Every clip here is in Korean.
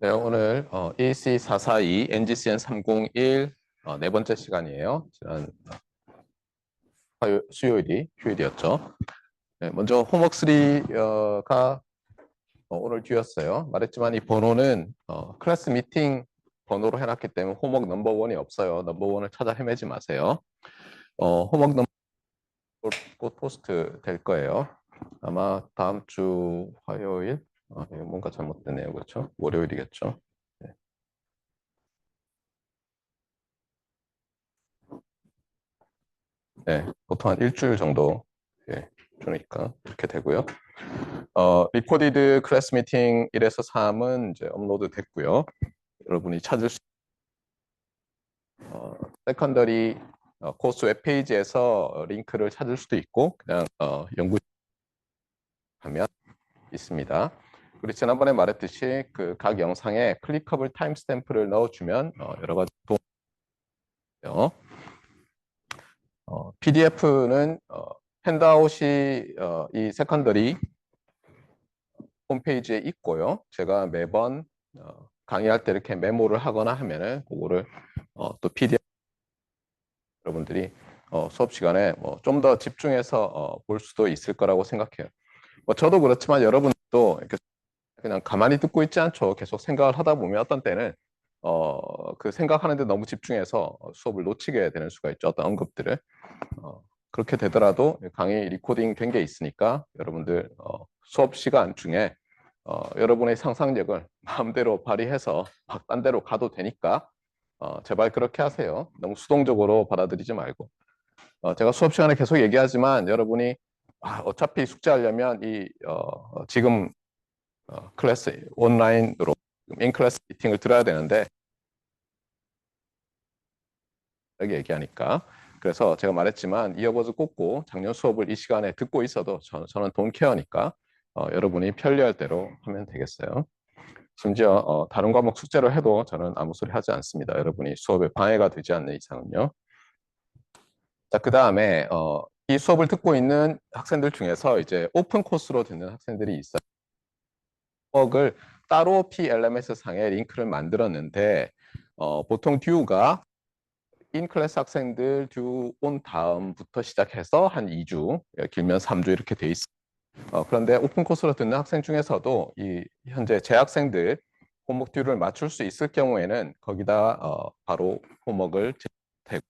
네, 오늘 EC442 NGCN 301 네 번째 시간이에요. 지난 수요일이 휴일이었죠. 네, 먼저 홈워크 3가 오늘 듀였어요. 말했지만 이 번호는 클래스 미팅 번호로 해놨기 때문에 홈워크 넘버 원이 없어요. 넘버 원을 찾아 헤매지 마세요. 홈워크 넘버 곧 포스트 될 거예요. 아마 다음 주 화요일, 이거 뭔가 잘못됐네요. 그렇죠? 월요일이겠죠. 네. 네, 보통 한 일주일 정도 예, 주니까 이렇게 되고요. 리코디드 클래스 미팅 1에서 3은 이제 업로드 됐고요. 여러분이 찾을 수, 세컨더리 코스 웹페이지에서 링크를 찾을 수도 있고 그냥 연구하면 있습니다. 그리고 지난번에 말했듯이 그 각 영상에 클릭커블 타임스탬프를 넣어주면 여러 가지 도움이요. PDF는 핸드아웃이 이 세컨더리 홈페이지에 있고요. 제가 매번 강의할 때 이렇게 메모를 하거나 하면은 그거를 또 PDF 여러분들이 수업 시간에 뭐 좀 더 집중해서 볼 수도 있을 거라고 생각해요. 뭐 저도 그렇지만 여러분도 이렇게 그냥 가만히 듣고 있지 않죠. 계속 생각을 하다 보면 어떤 때는 그 생각하는데 너무 집중해서 수업을 놓치게 되는 수가 있죠. 어떤 언급들을. 그렇게 되더라도 강의 리코딩 된 게 있으니까 여러분들 수업 시간 중에 여러분의 상상력을 마음대로 발휘해서 막 딴 데로 가도 되니까 제발 그렇게 하세요. 너무 수동적으로 받아들이지 말고. 제가 수업 시간에 계속 얘기하지만 여러분이 어차피 숙제하려면 지금 클래스 온라인으로 인클래스 미팅을 들어야 되는데 이렇게 얘기하니까 그래서 제가 말했지만 이어버즈 꽂고 작년 수업을 이 시간에 듣고 있어도 저는 돈 케어니까 여러분이 편리할 대로 하면 되겠어요. 심지어 다른 과목 숙제를 해도 저는 아무 소리 하지 않습니다. 여러분이 수업에 방해가 되지 않는 이상은요. 자, 그 다음에 이 수업을 듣고 있는 학생들 중에서 이제 오픈 코스로 듣는 학생들이 있어요. 수업을 따로 PLMS 상에 링크를 만들었는데 보통 듀가 인클래스 학생들 듀 온 다음부터 시작해서 한 2주, 길면 3주 이렇게 돼 있어요. 그런데 오픈 코스로 듣는 학생 중에서도 이 현재 재학생들 홈워크 듀를 맞출 수 있을 경우에는 거기다 바로 홈워크를 대고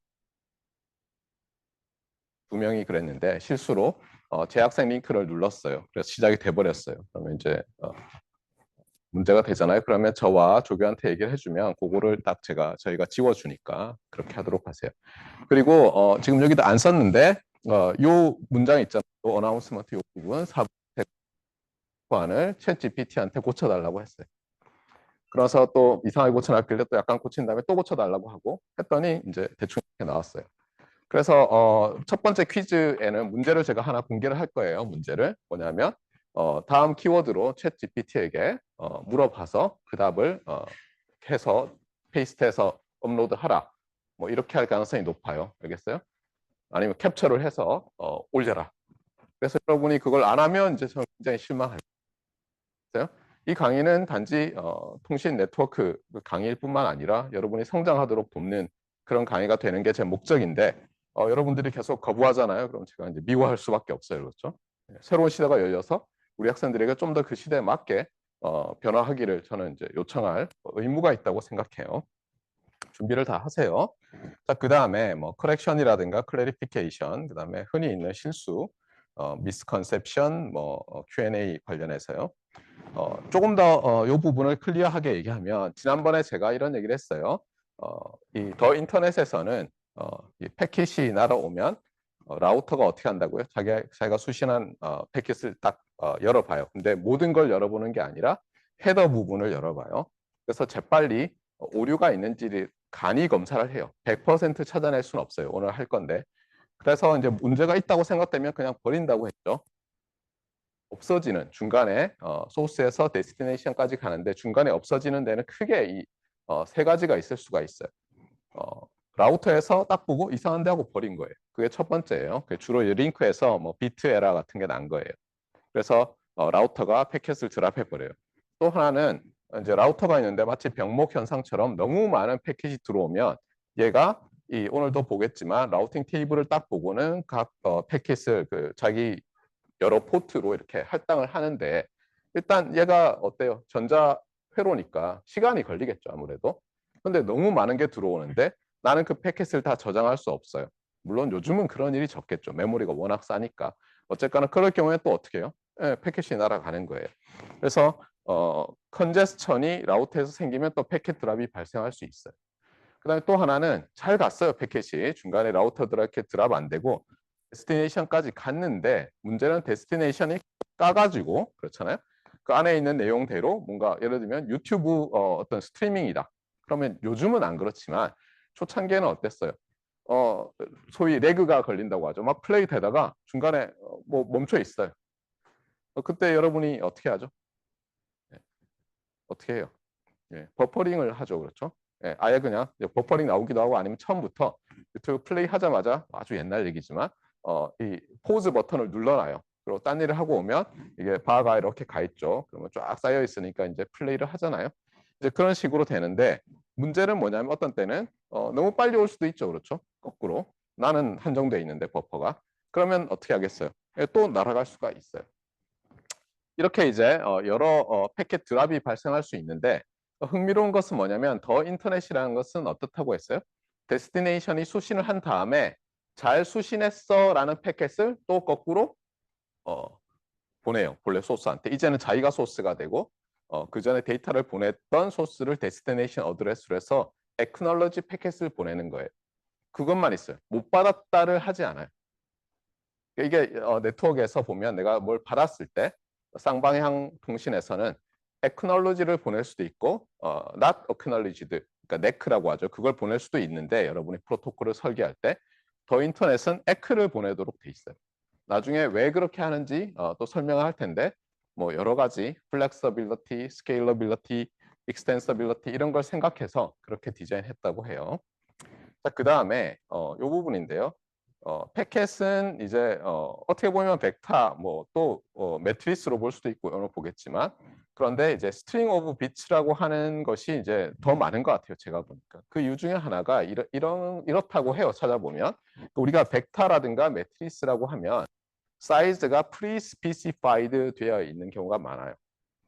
두 명이 그랬는데 실수로 재학생 링크를 눌렀어요. 그래서 시작이 돼버렸어요. 그러면 이제 문제가 되잖아요. 그러면 저와 조교한테 얘기를 해주면 그거를 딱 저희가 지워주니까 그렇게 하도록 하세요. 그리고 지금 여기도 안 썼는데 요 문장 있잖아요. 어나운스먼트 요 부분 사안을 챗 GPT한테 고쳐달라고 했어요. 그래서 또 이상하게 고쳐놨길래 또 약간 고친 다음에 또 고쳐달라고 하고 했더니 이제 대충 이렇게 나왔어요. 그래서 첫 번째 퀴즈에는 문제를 제가 하나 공개를 할 거예요. 문제를 뭐냐면 다음 키워드로 챗 GPT에게 물어봐서 그 답을 해서 페이스트해서 업로드하라. 뭐 이렇게 할 가능성이 높아요. 알겠어요? 아니면 캡처를 해서 올려라. 그래서 여러분이 그걸 안 하면 이제 저는 굉장히 실망할 거예요. 이 강의는 단지 통신 네트워크 강의일 뿐만 아니라 여러분이 성장하도록 돕는 그런 강의가 되는 게 제 목적인데 여러분들이 계속 거부하잖아요. 그럼 제가 이제 미워할 수밖에 없어요. 그렇죠? 새로운 시대가 열려서 우리 학생들에게 좀 더 그 시대에 맞게 변화하기를 저는 이제 요청할 의무가 있다고 생각해요. 준비를 다 하세요. 자, 그 다음에 뭐 커렉션이라든가 클래리피케이션, 그 다음에 흔히 있는 실수, 미스컨셉션, 뭐 Q&A 관련해서요. 조금 더 이 부분을 클리어하게 얘기하면 지난번에 제가 이런 얘기를 했어요. 이 더 인터넷에서는 이 패킷이 날아오면 라우터가 어떻게 한다고요? 자기가 수신한 패킷을 딱 열어봐요. 근데 모든 걸 열어보는 게 아니라 헤더 부분을 열어봐요. 그래서 재빨리 오류가 있는지를 간이 검사를 해요. 100% 찾아낼 수는 없어요. 오늘 할 건데. 그래서 이제 문제가 있다고 생각되면 그냥 버린다고 했죠. 없어지는 중간에 소스에서 데스티네이션까지 가는데 중간에 없어지는 데는 크게 세 가지가 있을 수가 있어요. 어, 라우터에서 딱 보고 이상한데 하고 버린 거예요. 그게 첫 번째예요. 주로 링크에서 뭐 비트 에러 같은 게 난 거예요. 그래서 라우터가 패킷을 드랍해 버려요. 또 하나는 이제 라우터가 있는데 마치 병목 현상처럼 너무 많은 패킷이 들어오면 얘가 오늘도 보겠지만 라우팅 테이블을 딱 보고는 각 패킷을 자기 여러 포트로 이렇게 할당을 하는데 일단 얘가 어때요? 전자 회로니까 시간이 걸리겠죠, 아무래도. 근데 너무 많은 게 들어오는데 나는 그 패킷을 다 저장할 수 없어요. 물론 요즘은 그런 일이 적겠죠. 메모리가 워낙 싸니까. 어쨌거나 그럴 경우에 또 어떻게 해요? 예, 패킷이 날아가는 거예요. 그래서 컨제스천이 라우터에서 생기면 또 패킷 드랍이 발생할 수 있어요. 그다음에 또 하나는 잘 갔어요, 패킷이. 중간에 라우터들 이렇게 드랍 안 되고 데스티네이션까지 갔는데 문제는 데스티네이션이 까가지고 그렇잖아요. 그 안에 있는 내용대로 뭔가 예를 들면 유튜브 어떤 스트리밍이다. 그러면 요즘은 안 그렇지만 초창기에는 어땠어요? 소위 레그가 걸린다고 하죠. 막 플레이 되다가 중간에 뭐 멈춰 있어요. 그때 여러분이 어떻게 하죠? 예, 어떻게 해요? 예, 버퍼링을 하죠. 그렇죠? 예, 아예 그냥 버퍼링 나오기도 하고 아니면 처음부터 유튜브 플레이 하자마자 아주 옛날 얘기지만 이 포즈 버튼을 눌러놔요. 그리고 딴 일을 하고 오면 이게 바가 이렇게 가 있죠. 그러면 쫙 쌓여 있으니까 이제 플레이를 하잖아요. 이제 그런 식으로 되는데 문제는 뭐냐면 어떤 때는 너무 빨리 올 수도 있죠. 그렇죠? 거꾸로. 나는 한정돼 있는데 버퍼가. 그러면 어떻게 하겠어요? 예, 또 날아갈 수가 있어요. 이렇게 이제 여러 패킷 드랍이 발생할 수 있는데 흥미로운 것은 뭐냐면 더 인터넷이라는 것은 어떻다고 했어요? 데스티네이션이 수신을 한 다음에 잘 수신했어라는 패킷을 또 거꾸로 어, 보내요. 본래 소스한테. 이제는 자기가 소스가 되고 그 전에 데이터를 보냈던 소스를 데스티네이션 어드레스로 해서 액크놀러지 패킷을 보내는 거예요. 그것만 있어요. 못 받았다를 하지 않아요. 이게 네트워크에서 보면 내가 뭘 받았을 때 쌍방향 통신에서는 acknowledge를 보낼 수도 있고 not acknowledged, 그러니까 neck라고 하죠. 그걸 보낼 수도 있는데 여러분이 프로토콜을 설계할 때 더 인터넷은 eck를 보내도록 돼 있어요. 나중에 왜 그렇게 하는지 또 설명을 할 텐데 뭐 여러 가지 flexibility, scalability, extensibility 이런 걸 생각해서 그렇게 디자인했다고 해요. 자, 그 다음에 이 부분인데요. 패켓은 이제 어떻게 보면 벡터 뭐또 매트리스로 볼 수도 있고 오늘 보겠지만 그런데 이제 스트링 오브 비츠라고 하는 것이 이제 더 많은 것 같아요. 제가 보니까 그 이유 중에 하나가 이렇다고 해요. 찾아보면 우리가 벡터라든가 매트리스라고 하면 사이즈가 프리스피시파이드 되어 있는 경우가 많아요.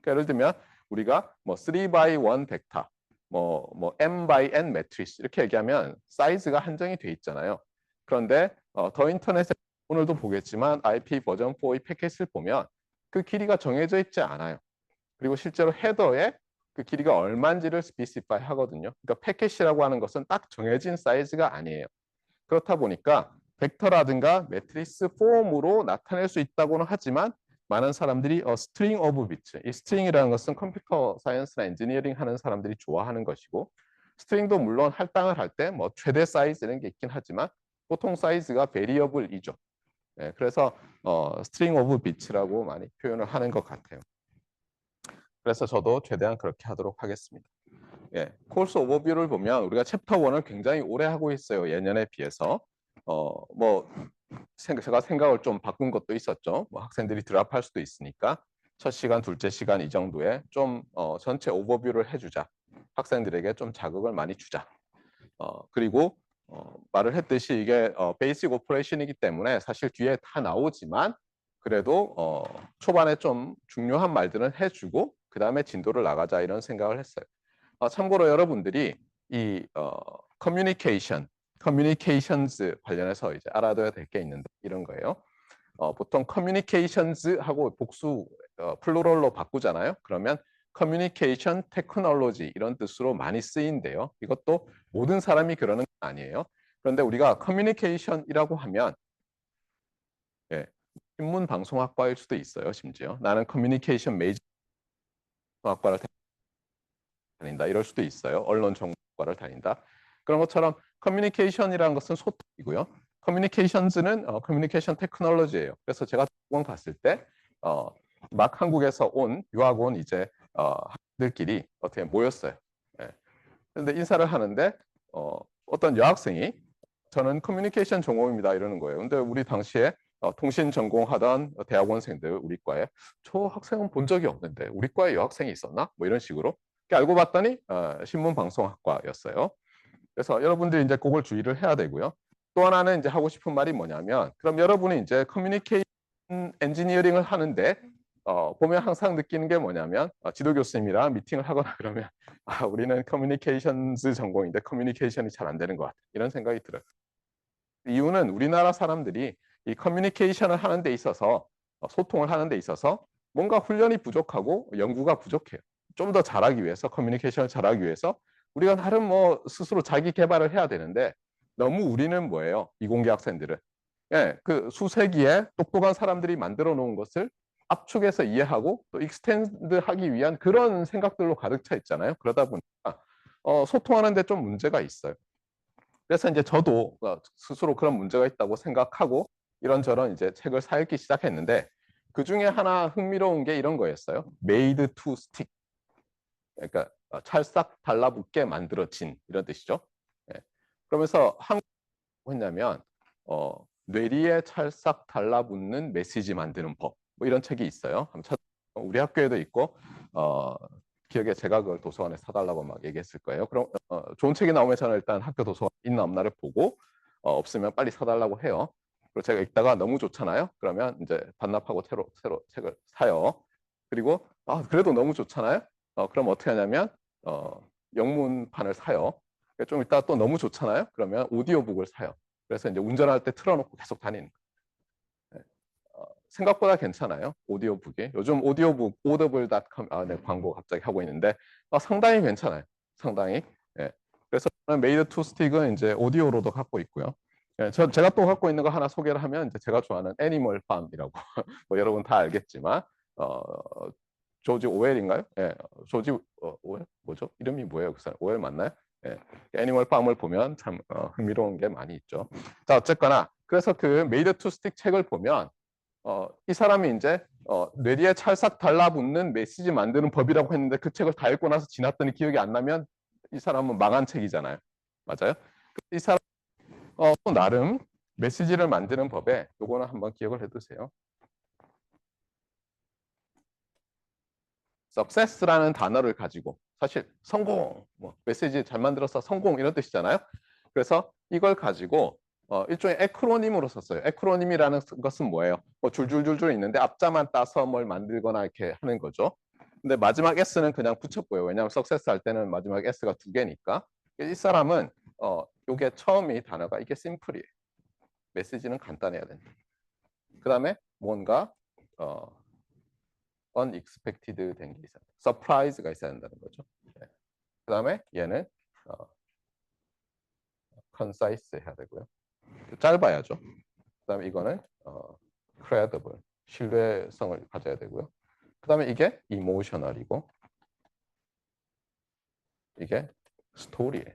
그러니까 예를 들면 우리가 뭐 3 by 1 벡터, 뭐 m by n 매트리스 이렇게 얘기하면 사이즈가 한정이 돼 있잖아요. 그런데 더 인터넷에 오늘도 보겠지만 IP 버전 4의 패킷을 보면 그 길이가 정해져 있지 않아요. 그리고 실제로 헤더에 그 길이가 얼마인지를 스피시파이 하거든요. 그러니까 패킷이라고 하는 것은 딱 정해진 사이즈가 아니에요. 그렇다 보니까 벡터라든가 매트리스 폼으로 나타낼 수 있다고는 하지만 많은 사람들이 스트링 오브 비트, 이 스트링이라는 것은 컴퓨터 사이언스나 엔지니어링 하는 사람들이 좋아하는 것이고 스트링도 물론 할당을 할 때 뭐 최대 사이즈 이런 게 있긴 하지만 보통 사이즈가 베리어블이죠. 네, 그래서 스트링 오브 비트라고 많이 표현을 하는 것 같아요. 그래서 저도 최대한 그렇게 하도록 하겠습니다. 예, 코र्스 오버뷰를 보면 우리가 챕터 1을 굉장히 오래 하고 있어요. 예년에 비해서. 뭐 제가 생각을 좀 바꾼 것도 있었죠. 뭐 학생들이 드랍할 수도 있으니까 첫 시간, 둘째 시간 이 정도에 좀 전체 오버뷰를 해주자. 학생들에게 좀 자극을 많이 주자. 그리고 말을 했듯이 이게 베이직 오퍼레이션이기 때문에 사실 뒤에 다 나오지만 그래도 초반에 좀 중요한 말들은 해주고 그 다음에 진도를 나가자 이런 생각을 했어요. 참고로 여러분들이 이 커뮤니케이션즈 관련해서 이제 알아둬야 될 게 있는데 이런 거예요. 보통 커뮤니케이션즈 하고 복수 플루럴로 바꾸잖아요. 그러면 커뮤니케이션 테크놀로지 이런 뜻으로 많이 쓰인대요. 이것도 모든 사람이 그러는 건 아니에요. 그런데 우리가 커뮤니케이션이라고 하면 예, 신문 방송학과일 수도 있어요. 심지어 나는 커뮤니케이션 메이저 학과를 다닌다 이럴 수도 있어요. 언론 정보과를 다닌다. 그런 것처럼 커뮤니케이션이라는 것은 소통이고요. 커뮤니케이션즈는 커뮤니케이션 테크놀로지예요. 그래서 제가 학원 갔을 때 막 한국에서 유학 온 이제 학생들끼리 어떻게 모였어요. 예. 그런데 인사를 하는데 어떤 여학생이 저는 커뮤니케이션 전공입니다 이러는 거예요. 근데 우리 당시에 통신 전공하던 대학원생들 우리 과에 저 학생은 본 적이 없는데 우리 과에 여학생이 있었나? 뭐 이런 식으로 알고 봤더니 신문방송학과였어요. 그래서 여러분들이 이제 그걸 주의를 해야 되고요. 또 하나는 이제 하고 싶은 말이 뭐냐면, 그럼 여러분이 이제 커뮤니케이션 엔지니어링을 하는데 보면 항상 느끼는 게 뭐냐면, 지도 교수님이랑 미팅을 하거나 그러면 우리는 커뮤니케이션스 전공인데 커뮤니케이션이 잘 안 되는 것 같아, 이런 생각이 들어요. 이유는 우리나라 사람들이 이 커뮤니케이션을 하는 데 있어서 소통을 하는 데 있어서 뭔가 훈련이 부족하고 연구가 부족해요. 좀 더 잘하기 위해서, 커뮤니케이션을 잘하기 위해서 우리가 나름 뭐 스스로 자기 개발을 해야 되는데, 너무 우리는 뭐예요? 이공계 학생들은 그 수세기에 똑똑한 사람들이 만들어 놓은 것을 압축해서 이해하고 또 익스텐드하기 위한 그런 생각들로 가득 차 있잖아요. 그러다 보니까 소통하는 데 좀 문제가 있어요. 그래서 이제 저도 스스로 그런 문제가 있다고 생각하고 이런저런 이제 책을 사 읽기 시작했는데, 그 중에 하나 흥미로운 게 이런 거였어요. Made to stick. 그러니까 찰싹 달라붙게 만들어진, 이런 뜻이죠. 예. 그러면서 한국어 했냐면 뇌리에 찰싹 달라붙는 메시지 만드는 법, 뭐 이런 책이 있어요. 우리 학교에도 있고 기억에 제가 그걸 도서관에 사달라고 막 얘기했을 거예요. 그럼 좋은 책이 나오면 저는 일단 학교 도서관 있나 없나를 보고 없으면 빨리 사달라고 해요. 그리고 제가 읽다가 너무 좋잖아요. 그러면 이제 반납하고 새로 책을 사요. 그리고 그래도 너무 좋잖아요. 그럼 어떻게 하냐면 영문판을 사요. 좀 이따가 또 너무 좋잖아요. 그러면 오디오북을 사요. 그래서 이제 운전할 때 틀어놓고 계속 다니는 거예요. 생각보다 괜찮아요. 오디오북이. 요즘 오디오북 audible.com 네, 광고 갑자기 하고 있는데 상당히 괜찮아요. 상당히. 예. 그래서 저는 메이드 투 스틱은 이제 오디오로도 갖고 있고요. 예, 제가 또 갖고 있는 거 하나 소개를 하면, 이제 제가 좋아하는 애니멀 팜이라고 뭐 여러분 다 알겠지만 조지 오웰인가요? 예, 조지 오웰 뭐죠? 이름이 뭐예요? 그 사람 오웰 맞나요? 예, 애니멀 팜을 보면 참 흥미로운 게 많이 있죠. 자, 어쨌거나 그래서 그 메이드 투 스틱 책을 보면 이 사람이 이제 뇌리에 찰싹 달라붙는 메시지 만드는 법이라고 했는데, 그 책을 다 읽고 나서 지났더니 기억이 안 나면 이 사람은 망한 책이잖아요. 맞아요? 이 사람 또 나름 메시지를 만드는 법에 요거는 한번 기억을 해두세요. success라는 단어를 가지고, 사실 성공, 뭐 메시지 잘 만들어서 성공, 이런 뜻이잖아요. 그래서 이걸 가지고 일종의 에크로님으로 썼어요. 에크로님이라는 것은 뭐예요? 뭐 줄줄줄줄 있는데 앞자만 따서 뭘 만들거나 이렇게 하는 거죠. 근데 마지막 S는 그냥 붙였고요. 왜냐하면 success 할 때는 마지막 S가 두 개니까. 이 사람은 요게 처음이 단어가 이게 심플이에요. 메시지는 간단해야 된다. 그 다음에 뭔가 unexpected 된 게 있어야 돼. surprise가 있어야 된다는 거죠. 네. 그 다음에 얘는 concise 해야 되고요. 짧아야죠. 그 다음에 이거는 credible, 신뢰성을 가져야 되고요. 그 다음에 이게 emotional이고, 이게 story예요.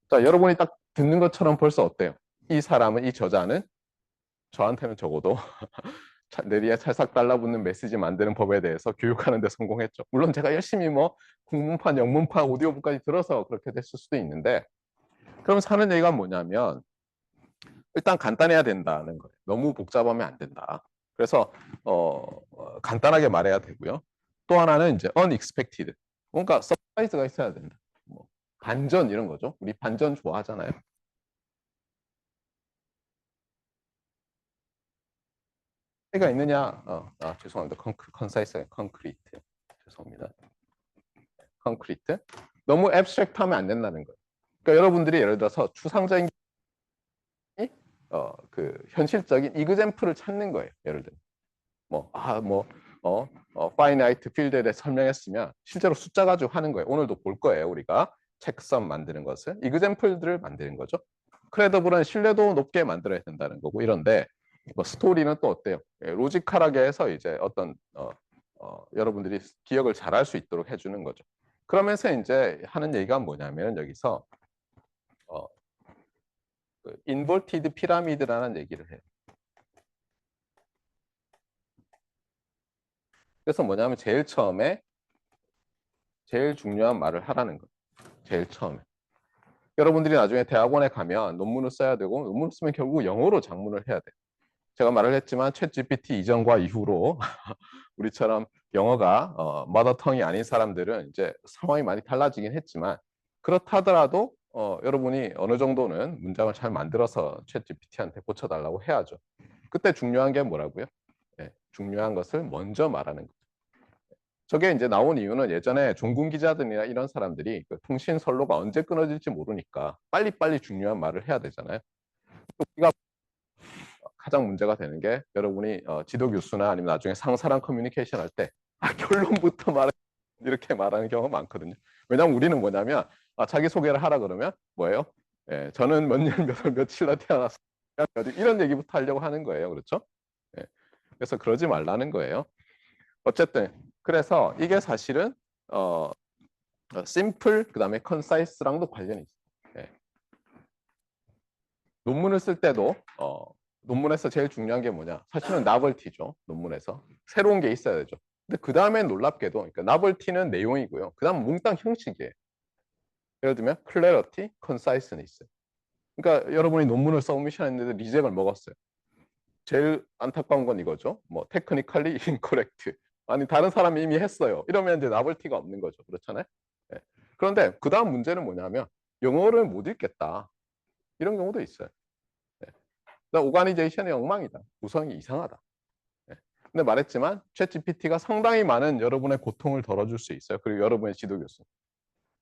자, 여러분이 딱 듣는 것처럼 벌써 어때요? 이 사람은, 이 저자는 저한테는 적어도 뇌리에 찰싹 달라붙는 메시지 만드는 법에 대해서 교육하는 데 성공했죠. 물론 제가 열심히 뭐 국문판, 영문판, 오디오북까지 들어서 그렇게 됐을 수도 있는데, 그럼 사는 얘기가 뭐냐면 일단 간단해야 된다는 거예요. 너무 복잡하면 안 된다. 그래서 간단하게 말해야 되고요. 또 하나는 이제 unexpected, 뭔가 서프라이즈가 있어야 된다. 뭐 반전 이런 거죠. 우리 반전 좋아하잖아요. 해가 있느냐? 죄송합니다. 컨사이스, 컨크리트. 죄송합니다. 컨크리트. 너무 앱스트랙트하면 안 된다는 거예요. 그러니까 여러분들이 예를 들어서 추상적인 그 현실적인 이그젬플을 찾는 거예요. 예를 들면 파이나이트 필드에 대해 설명했으면 실제로 숫자 가지고 하는 거예요. 오늘도 볼 거예요. 우리가 책선 만드는 것을 이그젬플들을 만드는 거죠. 크레더블은 신뢰도 높게 만들어야 된다는 거고, 이런데 뭐 스토리는 또 어때요? 로지컬하게 해서 이제 어떤 여러분들이 기억을 잘할 수 있도록 해주는 거죠. 그러면서 이제 하는 얘기가 뭐냐면 여기서 인버티드 피라미드라는 얘기를 해요. 그래서 뭐냐면 제일 처음에 제일 중요한 말을 하라는 거예요. 제일 처음에. 여러분들이 나중에 대학원에 가면 논문을 써야 되고, 논문을 쓰면 결국 영어로 작문을 해야 돼요. 제가 말을 했지만 챗 GPT 이전과 이후로 우리처럼 영어가 머더텅이 아닌 사람들은 이제 상황이 많이 달라지긴 했지만 그렇다 하더라도 여러분이 어느 정도는 문장을 잘 만들어서 챗 GPT한테 고쳐달라고 해야죠. 그때 중요한 게 뭐라고요? 네, 중요한 것을 먼저 말하는 거죠. 저게 이제 나온 이유는 예전에 종군 기자들이나 이런 사람들이 그 통신 선로가 언제 끊어질지 모르니까 빨리빨리 중요한 말을 해야 되잖아요. 우리가 가장 문제가 되는 게 여러분이 지도 교수나 아니면 나중에 상사랑 커뮤니케이션 할 때 결론부터 말해 이렇게 말하는 경우가 많거든요. 왜냐하면 우리는 뭐냐면 자기 소개를 하라 그러면 뭐예요? 예, 저는 몇 년 몇 월 며칠 날 태어났어요. 이런 얘기부터 하려고 하는 거예요. 그렇죠? 예, 그래서 그러지 말라는 거예요. 어쨌든 그래서 이게 사실은 심플 그다음에 컨사이스랑도 관련이 있어요. 예. 논문을 쓸 때도 논문에서 제일 중요한 게 뭐냐? 사실은 나벌티죠. 논문에서 새로운 게 있어야 되죠. 근데 그 다음엔 놀랍게도 그러니까 나벌티는 내용이고요. 그 다음 몽땅 형식이에요. 예를 들면 clarity, conciseness. 그러니까 여러분이 논문을 서브미션했는데 리젝을 먹었어요. 제일 안타까운 건 이거죠. 뭐 technically incorrect. 아니 다른 사람이 이미 했어요. 이러면 이제 나벌티가 없는 거죠. 그렇잖아요. 네. 그런데 그 다음 문제는 뭐냐면 영어를 못 읽겠다. 이런 경우도 있어요. 네. 오가니제이션의 엉망이다. 구성이 이상하다. 네. 근데 말했지만 챗GPT가 상당히 많은 여러분의 고통을 덜어줄 수 있어요. 그리고 여러분의 지도 교수.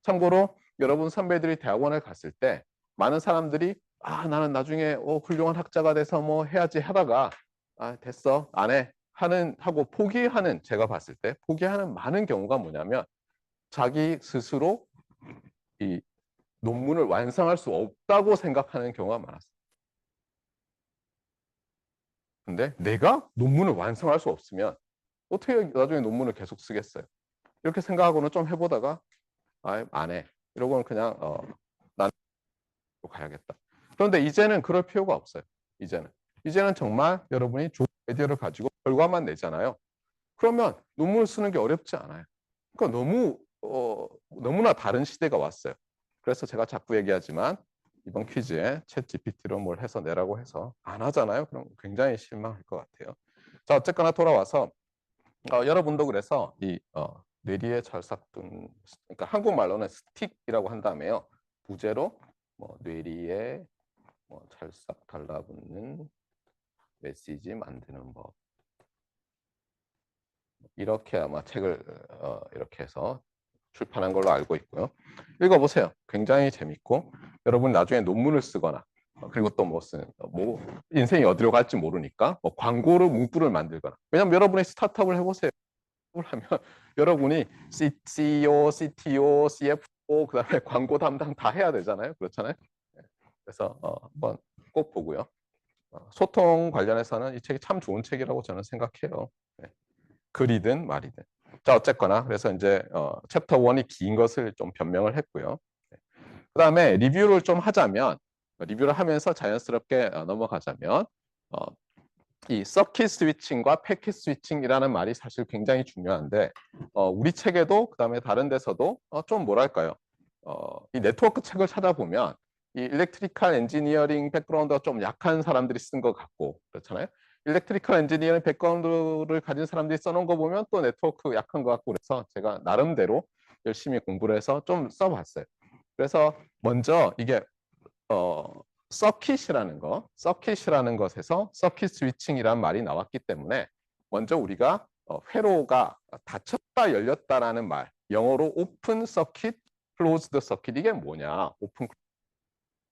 참고로 여러분 선배들이 대학원을 갔을 때 많은 사람들이 나는 나중에 훌륭한 학자가 돼서 뭐 해야지 하다가 됐어 안 해 하고 포기하는 제가 봤을 때 포기하는 많은 경우가 뭐냐면 자기 스스로 이 논문을 완성할 수 없다고 생각하는 경우가 많았어요. 근데 내가 논문을 완성할 수 없으면 어떻게 나중에 논문을 계속 쓰겠어요? 이렇게 생각하고는 좀 해보다가 안 해. 이러고는 그냥 난 가야겠다. 그런데 이제는 그럴 필요가 없어요. 이제는 정말 여러분이 좋은 아이디어를 가지고 결과만 내잖아요. 그러면 논문을 쓰는 게 어렵지 않아요. 그러니까 너무나 다른 시대가 왔어요. 그래서 제가 자꾸 얘기하지만 이번 퀴즈에 챗 GPT로 뭘 해서 내라고 해서 안 하잖아요. 그럼 굉장히 실망할 것 같아요. 자, 어쨌거나 돌아와서 여러분도 그래서 이 뇌리에 찰싹든 그러니까 한국말로는 스틱이라고 한다음에요. 부제로 뭐 뇌리에 뭐 찰싹 달라붙는 메시지 만드는 법 이렇게 아마 책을 이렇게 해서 출판한 걸로 알고 있고요. 읽어보세요. 굉장히 재밌고 여러분 나중에 논문을 쓰거나 그리고 또 뭐 인생이 어디로 갈지 모르니까 뭐 광고를 문구를 만들거나 왜냐면 여러분이 스타트업을 해보세요. 하면 여러분이 CEO, CTO, CFO 그다음에 광고 담당 다 해야 되잖아요. 그렇잖아요. 그래서 한번 꼭 보고요. 소통 관련해서는 이 책이 참 좋은 책이라고 저는 생각해요. 네. 글이든 말이든. 자, 어쨌거나 그래서 이제 챕터 1이 긴 것을 좀 변명을 했고요. 네. 그다음에 리뷰를 좀 하자면 리뷰를 하면서 자연스럽게 넘어가자면 이 서킷 스위칭과 패킷 스위칭이라는 말이 사실 굉장히 중요한데 우리 책에도 그다음에 다른 데서도 좀 뭐랄까요? 이 네트워크 책을 찾아보면 이 일렉트리컬 엔지니어링 백그라운드가 좀 약한 사람들이 쓴 것 같고 그렇잖아요. 일렉트리컬 엔지니어링 백그라운드를 가진 사람들이 써놓은 거 보면 또 네트워크 약한 것 같고 그래서 제가 나름대로 열심히 공부를 해서 좀 써봤어요. 그래서 먼저 이게 서킷이라는 것에서 서킷 스위칭이라는 말이 나왔기 때문에 먼저 우리가 회로가 닫혔다 열렸다라는 말, 영어로 오픈 서킷, 클로즈드 서킷 이게 뭐냐? 오픈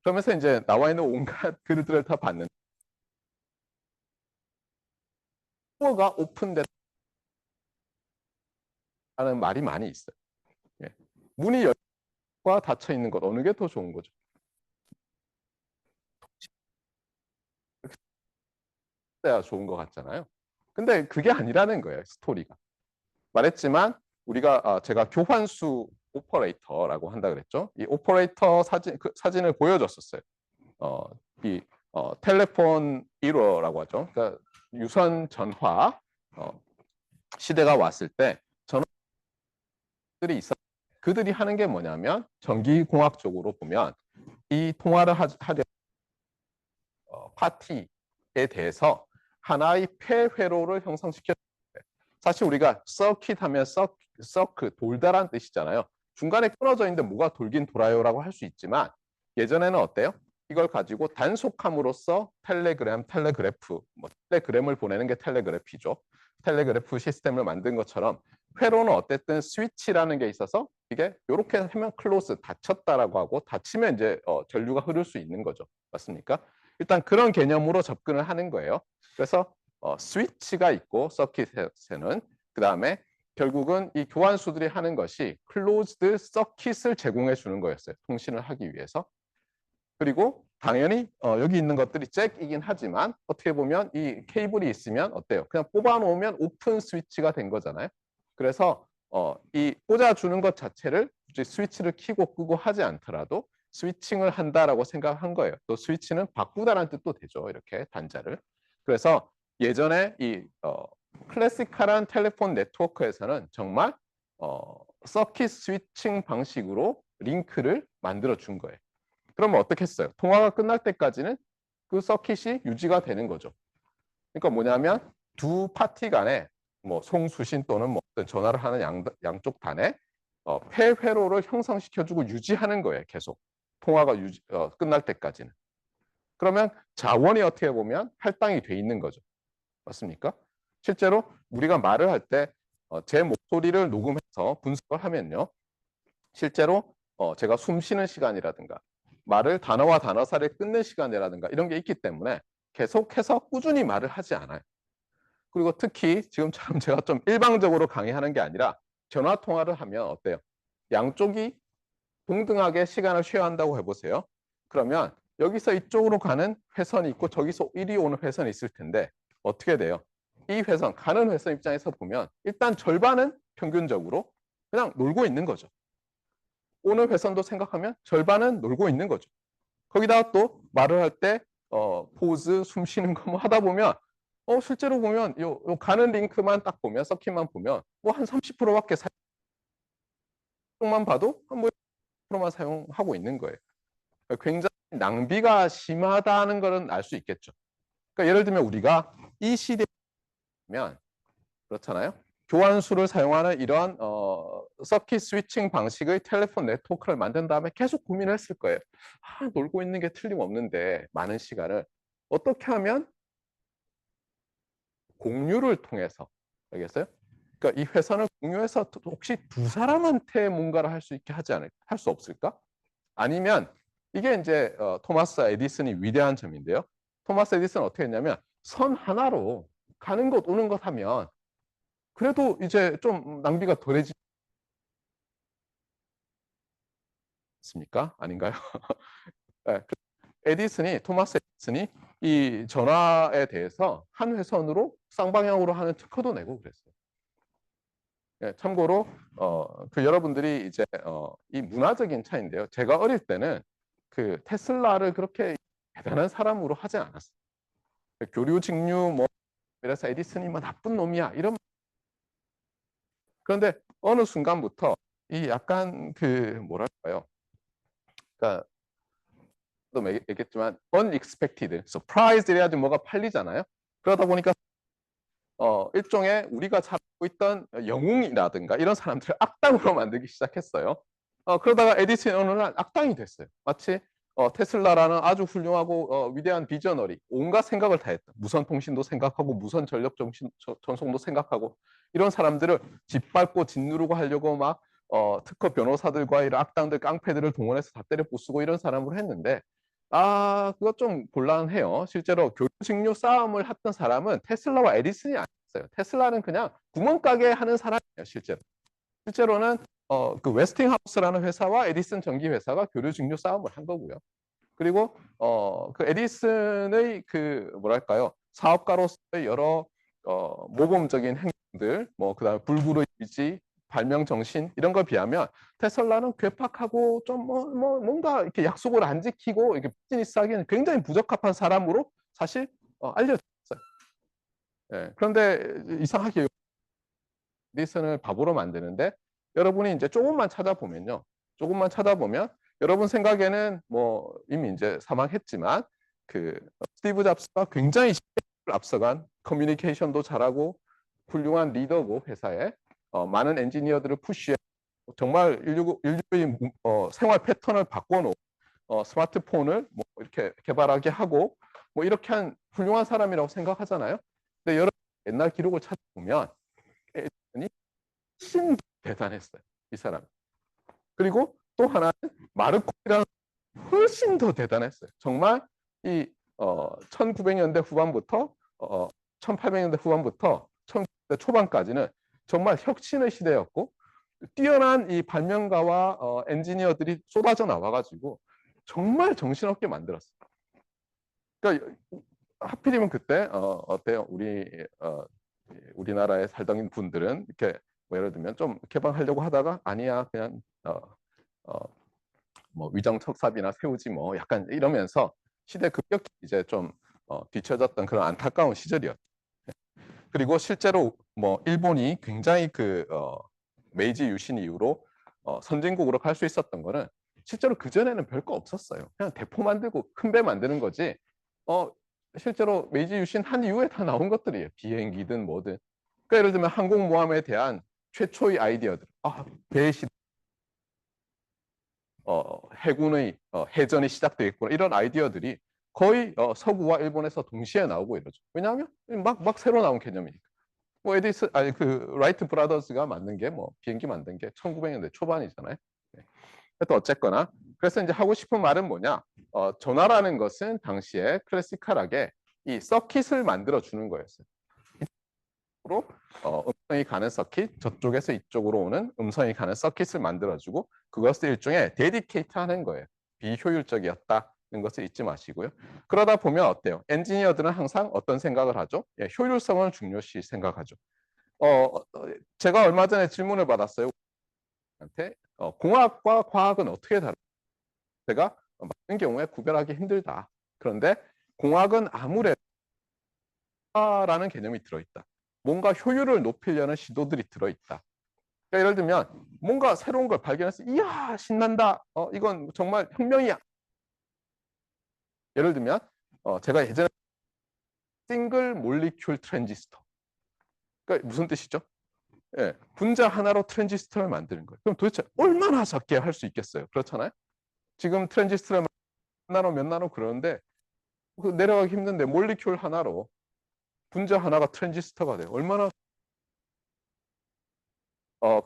그러면서 이제 나와 있는 온갖 글들을 다 봤는데 도어가 오픈됐다는 말이 많이 있어요. 예. 문이 열과 닫혀 있는 것 어느 게 더 좋은 거죠? 그래야 좋은 것 같잖아요. 근데 그게 아니라는 거예요, 스토리가. 말했지만 우리가 제가 교환수 오퍼레이터라고 한다 그랬죠. 이 오퍼레이터 사진을 보여줬었어요. 이 텔레폰 1호라고 하죠. 그러니까 유선 전화 시대가 왔을 때 전화들이 있어. 그들이 하는 게 뭐냐면 전기공학적으로 보면 이 통화를 하려 파티에 대해서 하나의 폐회로를 형성시켰어요. 사실 우리가 서킷 하면 서크 돌다란 뜻이잖아요. 중간에 끊어져 있는데 뭐가 돌긴 돌아요라고 할 수 있지만 예전에는 어때요? 이걸 가지고 단속함으로써 텔레그래프, 뭐 텔레그램을 보내는 게 텔레그래피죠. 텔레그래프 시스템을 만든 것처럼 회로는 어쨌든 스위치라는 게 있어서 이게 이렇게 하면 클로즈, 닫혔다라고 하고 닫히면 이제 전류가 흐를 수 있는 거죠. 맞습니까? 일단 그런 개념으로 접근을 하는 거예요. 그래서 스위치가 있고 서킷에는 그 다음에 결국은 이 교환수들이 하는 것이 클로즈드 서킷을 제공해 주는 거였어요. 통신을 하기 위해서. 그리고 당연히 여기 있는 것들이 잭이긴 하지만 어떻게 보면 이 케이블이 있으면 어때요? 그냥 뽑아 놓으면 오픈 스위치가 된 거잖아요. 그래서 이 꽂아주는 것 자체를 스위치를 켜고 끄고 하지 않더라도 스위칭을 한다라고 생각한 거예요. 또 스위치는 바꾸다라는 뜻도 되죠. 이렇게 단자를. 그래서 예전에 이 클래식한 텔레폰 네트워크에서는 정말 서킷 스위칭 방식으로 링크를 만들어 준 거예요. 그러면 어떻게 했어요? 통화가 끝날 때까지는 그 서킷이 유지가 되는 거죠. 그러니까 뭐냐면 두 파티 간에 뭐 송수신 또는 뭐 어떤 전화를 하는 양쪽 단에 폐회로를 형성시켜주고 유지하는 거예요. 계속 통화가 끝날 때까지는. 그러면 자원이 어떻게 보면 할당이 돼 있는 거죠. 맞습니까? 실제로 우리가 말을 할 때 제 목소리를 녹음해서 분석을 하면요. 실제로 제가 숨 쉬는 시간이라든가 말을 단어와 단어 사이를 끊는 시간이라든가 이런 게 있기 때문에 계속해서 꾸준히 말을 하지 않아요. 그리고 특히 지금처럼 제가 좀 일방적으로 강의하는 게 아니라 전화 통화를 하면 어때요? 양쪽이 동등하게 시간을 쉐어한다고 해보세요. 그러면 여기서 이쪽으로 가는 회선이 있고 저기서 이리 오는 회선이 있을 텐데 어떻게 돼요? 이 회선, 가는 회선 입장에서 보면 일단 절반은 평균적으로 그냥 놀고 있는 거죠. 오는 회선도 생각하면 절반은 놀고 있는 거죠. 거기다가 또 말을 할 때 포즈, 숨 쉬는 거 뭐 하다 보면 실제로 보면 요 가는 링크만 딱 보면 서킷만 보면 뭐 한 30%밖에 사용만 봐도 뭐 10%만 사용하고 있는 거예요. 굉장히 낭비가 심하다는 것은 알 수 있겠죠. 그러니까 예를 들면 우리가 이 시대면 그렇잖아요. 교환수를 사용하는 이런 서킷 스위칭 방식의 텔레폰 네트워크를 만든 다음에 계속 고민을 했을 거예요. 놀고 있는 게 틀림없는데 많은 시간을 어떻게 하면 공유를 통해서 알겠어요? 그러니까 이 회선을 공유해서 혹시 두 사람한테 뭔가를 할 수 있게 할 수 없을까? 아니면 이게 이제 토마스 에디슨이 위대한 점인데요. 토마스 에디슨은 어떻게 했냐면 선 하나로 가는 것 오는 것 하면 그래도 이제 좀 낭비가 덜해지지 않습니까? 아닌가요? 네, 토마스 에디슨이 이 전화에 대해서 한 회선으로 쌍방향으로 하는 특허도 내고 그랬어요. 네, 참고로 그 여러분들이 이제 이 문화적인 차이인데요. 제가 어릴 때는 그 테슬라를 그렇게 대단한 사람으로 하지 않았어요. 교류 직류 뭐 이래서 에디슨이 뭐 나쁜 놈이야 이런. 그런데 어느 순간부터 이 약간 그 뭐랄까요? 그러니까 또 얘기했지만 unexpected, surprise 이래야지 뭐가 팔리잖아요. 그러다 보니까 일종의 우리가 잘 알고 있던 영웅이라든가 이런 사람들을 악당으로 만들기 시작했어요. 그러다가 에디슨이 어느 날 악당이 됐어요. 마치 테슬라라는 아주 훌륭하고 위대한 비저너리, 온갖 생각을 다 했다. 무선 통신도 생각하고 무선 전력 전송도 생각하고 이런 사람들을 짓밟고 짓누르고 하려고 막 특허 변호사들과 이런 악당들 깡패들을 동원해서 다 때려 부수고 이런 사람으로 했는데 그것 좀 곤란해요. 실제로 교류직류 싸움을 했던 사람은 테슬라와 에디슨이 아니었어요. 테슬라는 그냥 구멍가게 하는 사람이에요, 실제로. 실제로는 그 웨스팅하우스라는 회사와 에디슨 전기 회사가 교류직류 싸움을 한 거고요. 그리고 그 에디슨의 그 뭐랄까요 사업가로서의 여러 모범적인 행동들, 뭐 그다음에 불굴의 의지, 발명 정신 이런 걸 비하면 테슬라는 괴팍하고 좀 뭔가 이렇게 약속을 안 지키고 이렇게 비즈니스하기에는 굉장히 부적합한 사람으로 사실 알려졌어요. 예, 그런데 이상하게 에디슨을 바보로 만드는데 여러분이 이제 조금만 찾아보면요. 조금만 찾아보면 여러분 생각에는 뭐 이미 이제 사망했지만 그 스티브 잡스가 굉장히 앞서간 커뮤니케이션도 잘하고 훌륭한 리더고 회사에 많은 엔지니어들을 푸시해 정말 인류의 생활 패턴을 바꿔놓은 스마트폰을 뭐 이렇게 개발하게 하고 뭐 이렇게 한 훌륭한 사람이라고 생각하잖아요. 근데 여러분 옛날 기록을 찾아보면 에디슨이 훨씬 대단했어요. 이 사람. 그리고 또 하나는 마르코이라는 훨씬 더 대단했어요. 정말 이 1900년대 후반부터 1800년대 후반부터 1900년대 초반까지는 정말 혁신의 시대였고 뛰어난 이 발명가와 엔지니어들이 쏟아져 나와가지고 정말 정신없게 만들었어요. 그러니까 하필이면 그때 어때요? 우리나라에 살던 분들은 이렇게 뭐 예를 들면 좀 개방하려고 하다가 아니야 그냥 뭐 위정척삽이나 세우지 뭐 약간 이러면서 시대 급격히 이제 좀 뒤처졌던 그런 안타까운 시절이었죠. 그리고 실제로 뭐 일본이 굉장히 메이지 유신 이후로 선진국으로 갈 수 있었던 거는 실제로 그전에는 별거 없었어요. 그냥 대포 만들고 큰 배 만드는 거지. 실제로 메이지 유신 한 이후에 다 나온 것들이에요. 비행기든 뭐든. 그러니까 예를 들면 항공모함에 대한 최초의 아이디어들. 배시 해군의 해전이 시작되겠구나. 이런 아이디어들이 거의 서구와 일본에서 동시에 나오고 이러죠. 왜냐하면 막 새로 나온 개념이니까. 뭐 에디슨 아니 라이트 브라더스가 만든 게 뭐 비행기 만든 게 1900년대 초반이잖아요. 네. 또 어쨌거나 그래서 이제 하고 싶은 말은 뭐냐? 전화라는 것은 당시에 클래시컬하게 이 서킷을 만들어 주는 거였어요. 이쪽으로 음성이 가는 서킷, 저쪽에서 이쪽으로 오는 음성이 가는 서킷을 만들어주고 그것을 일종의 데디케이트 하는 거예요. 비효율적이었다는 것을 잊지 마시고요. 그러다 보면 어때요? 엔지니어들은 항상 어떤 생각을 하죠? 예, 효율성을 중요시 생각하죠. 제가 얼마 전에 질문을 받았어요. 공학과 과학은 어떻게 다른가? 제가 많은 경우에 구별하기 힘들다. 그런데 공학은 아무래도 라는 개념이 들어있다. 뭔가 효율을 높이려는 시도들이 들어있다. 그러니까 예를 들면 뭔가 새로운 걸 발견해서 이야 신난다. 이건 정말 혁명이야. 예를 들면 제가 예전에 싱글 몰리큘 트랜지스터. 그러니까 무슨 뜻이죠? 예, 분자 하나로 트랜지스터를 만드는 거예요. 그럼 도대체 얼마나 작게 할 수 있겠어요? 그렇잖아요. 지금 트랜지스터를 몇 나노 몇 나노 그러는데 내려가기 힘든데 몰리큘 하나로 분자 하나가 트랜지스터가 돼요. 얼마나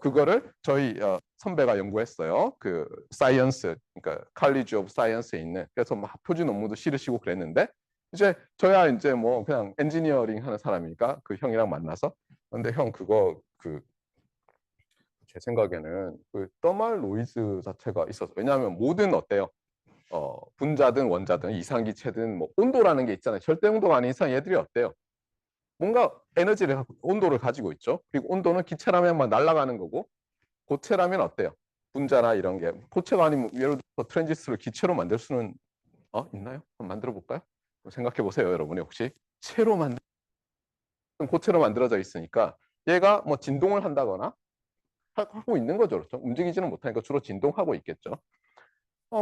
그거를 저희 선배가 연구했어요. 그 사이언스, 그러니까 칼리지 오브 사이언스에 있는 그래서 막 표준 논문도 실으시고 그랬는데 이제 저야 이제 뭐 그냥 엔지니어링 하는 사람이니까 그 형이랑 만나서 근데 형 그거 제 생각에는 그 더멀 노이즈 자체가 있어서 왜냐하면 모든 어때요? 분자든 원자든 이상기체든 뭐 온도라는 게 있잖아요. 절대 온도가 아닌 이상 얘들이 어때요? 뭔가 에너지를 온도를 가지고 있죠. 그리고 온도는 기체라면 막 날아가는 거고 고체라면 어때요? 분자나 이런 게 고체가 아니면 예를 들어서 트랜지스터를 기체로 만들 수는 있나요? 한번 만들어 볼까요? 생각해 보세요, 여러분이 혹시 체로 만든 고체로 만들어져 있으니까 얘가 뭐 진동을 한다거나 하고 있는 거죠, 그렇죠? 움직이지는 못하니까 주로 진동하고 있겠죠.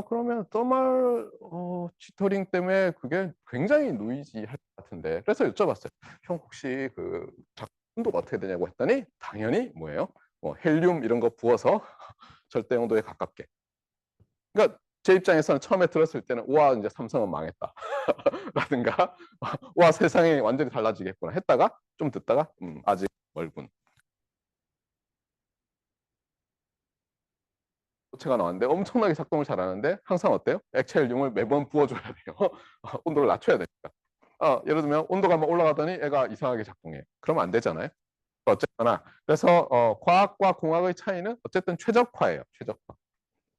그러면 더멀 치터링 때문에 그게 굉장히 노이지할 것 같은데 그래서 여쭤봤어요. 형 혹시 그 작동도가 어떻게 되냐고 했더니 당연히 뭐예요? 헬륨 이런 거 부어서 절대 온도에 가깝게. 그러니까 제 입장에서는 처음에 들었을 때는 와 이제 삼성은 망했다 라든가 와 세상이 완전히 달라지겠구나 했다가 좀 듣다가 아직 멀군. 고체가 나왔는데 엄청나게 작동을 잘하는데 항상 어때요? 액체 헬륨을 매번 부어줘야 돼요. 온도를 낮춰야 되니까. 예를 들면 온도가 한번 올라가더니 애가 이상하게 작동해. 그러면 안 되잖아요. 어쨌거나 그래서 과학과 공학의 차이는 어쨌든 최적화예요. 최적화.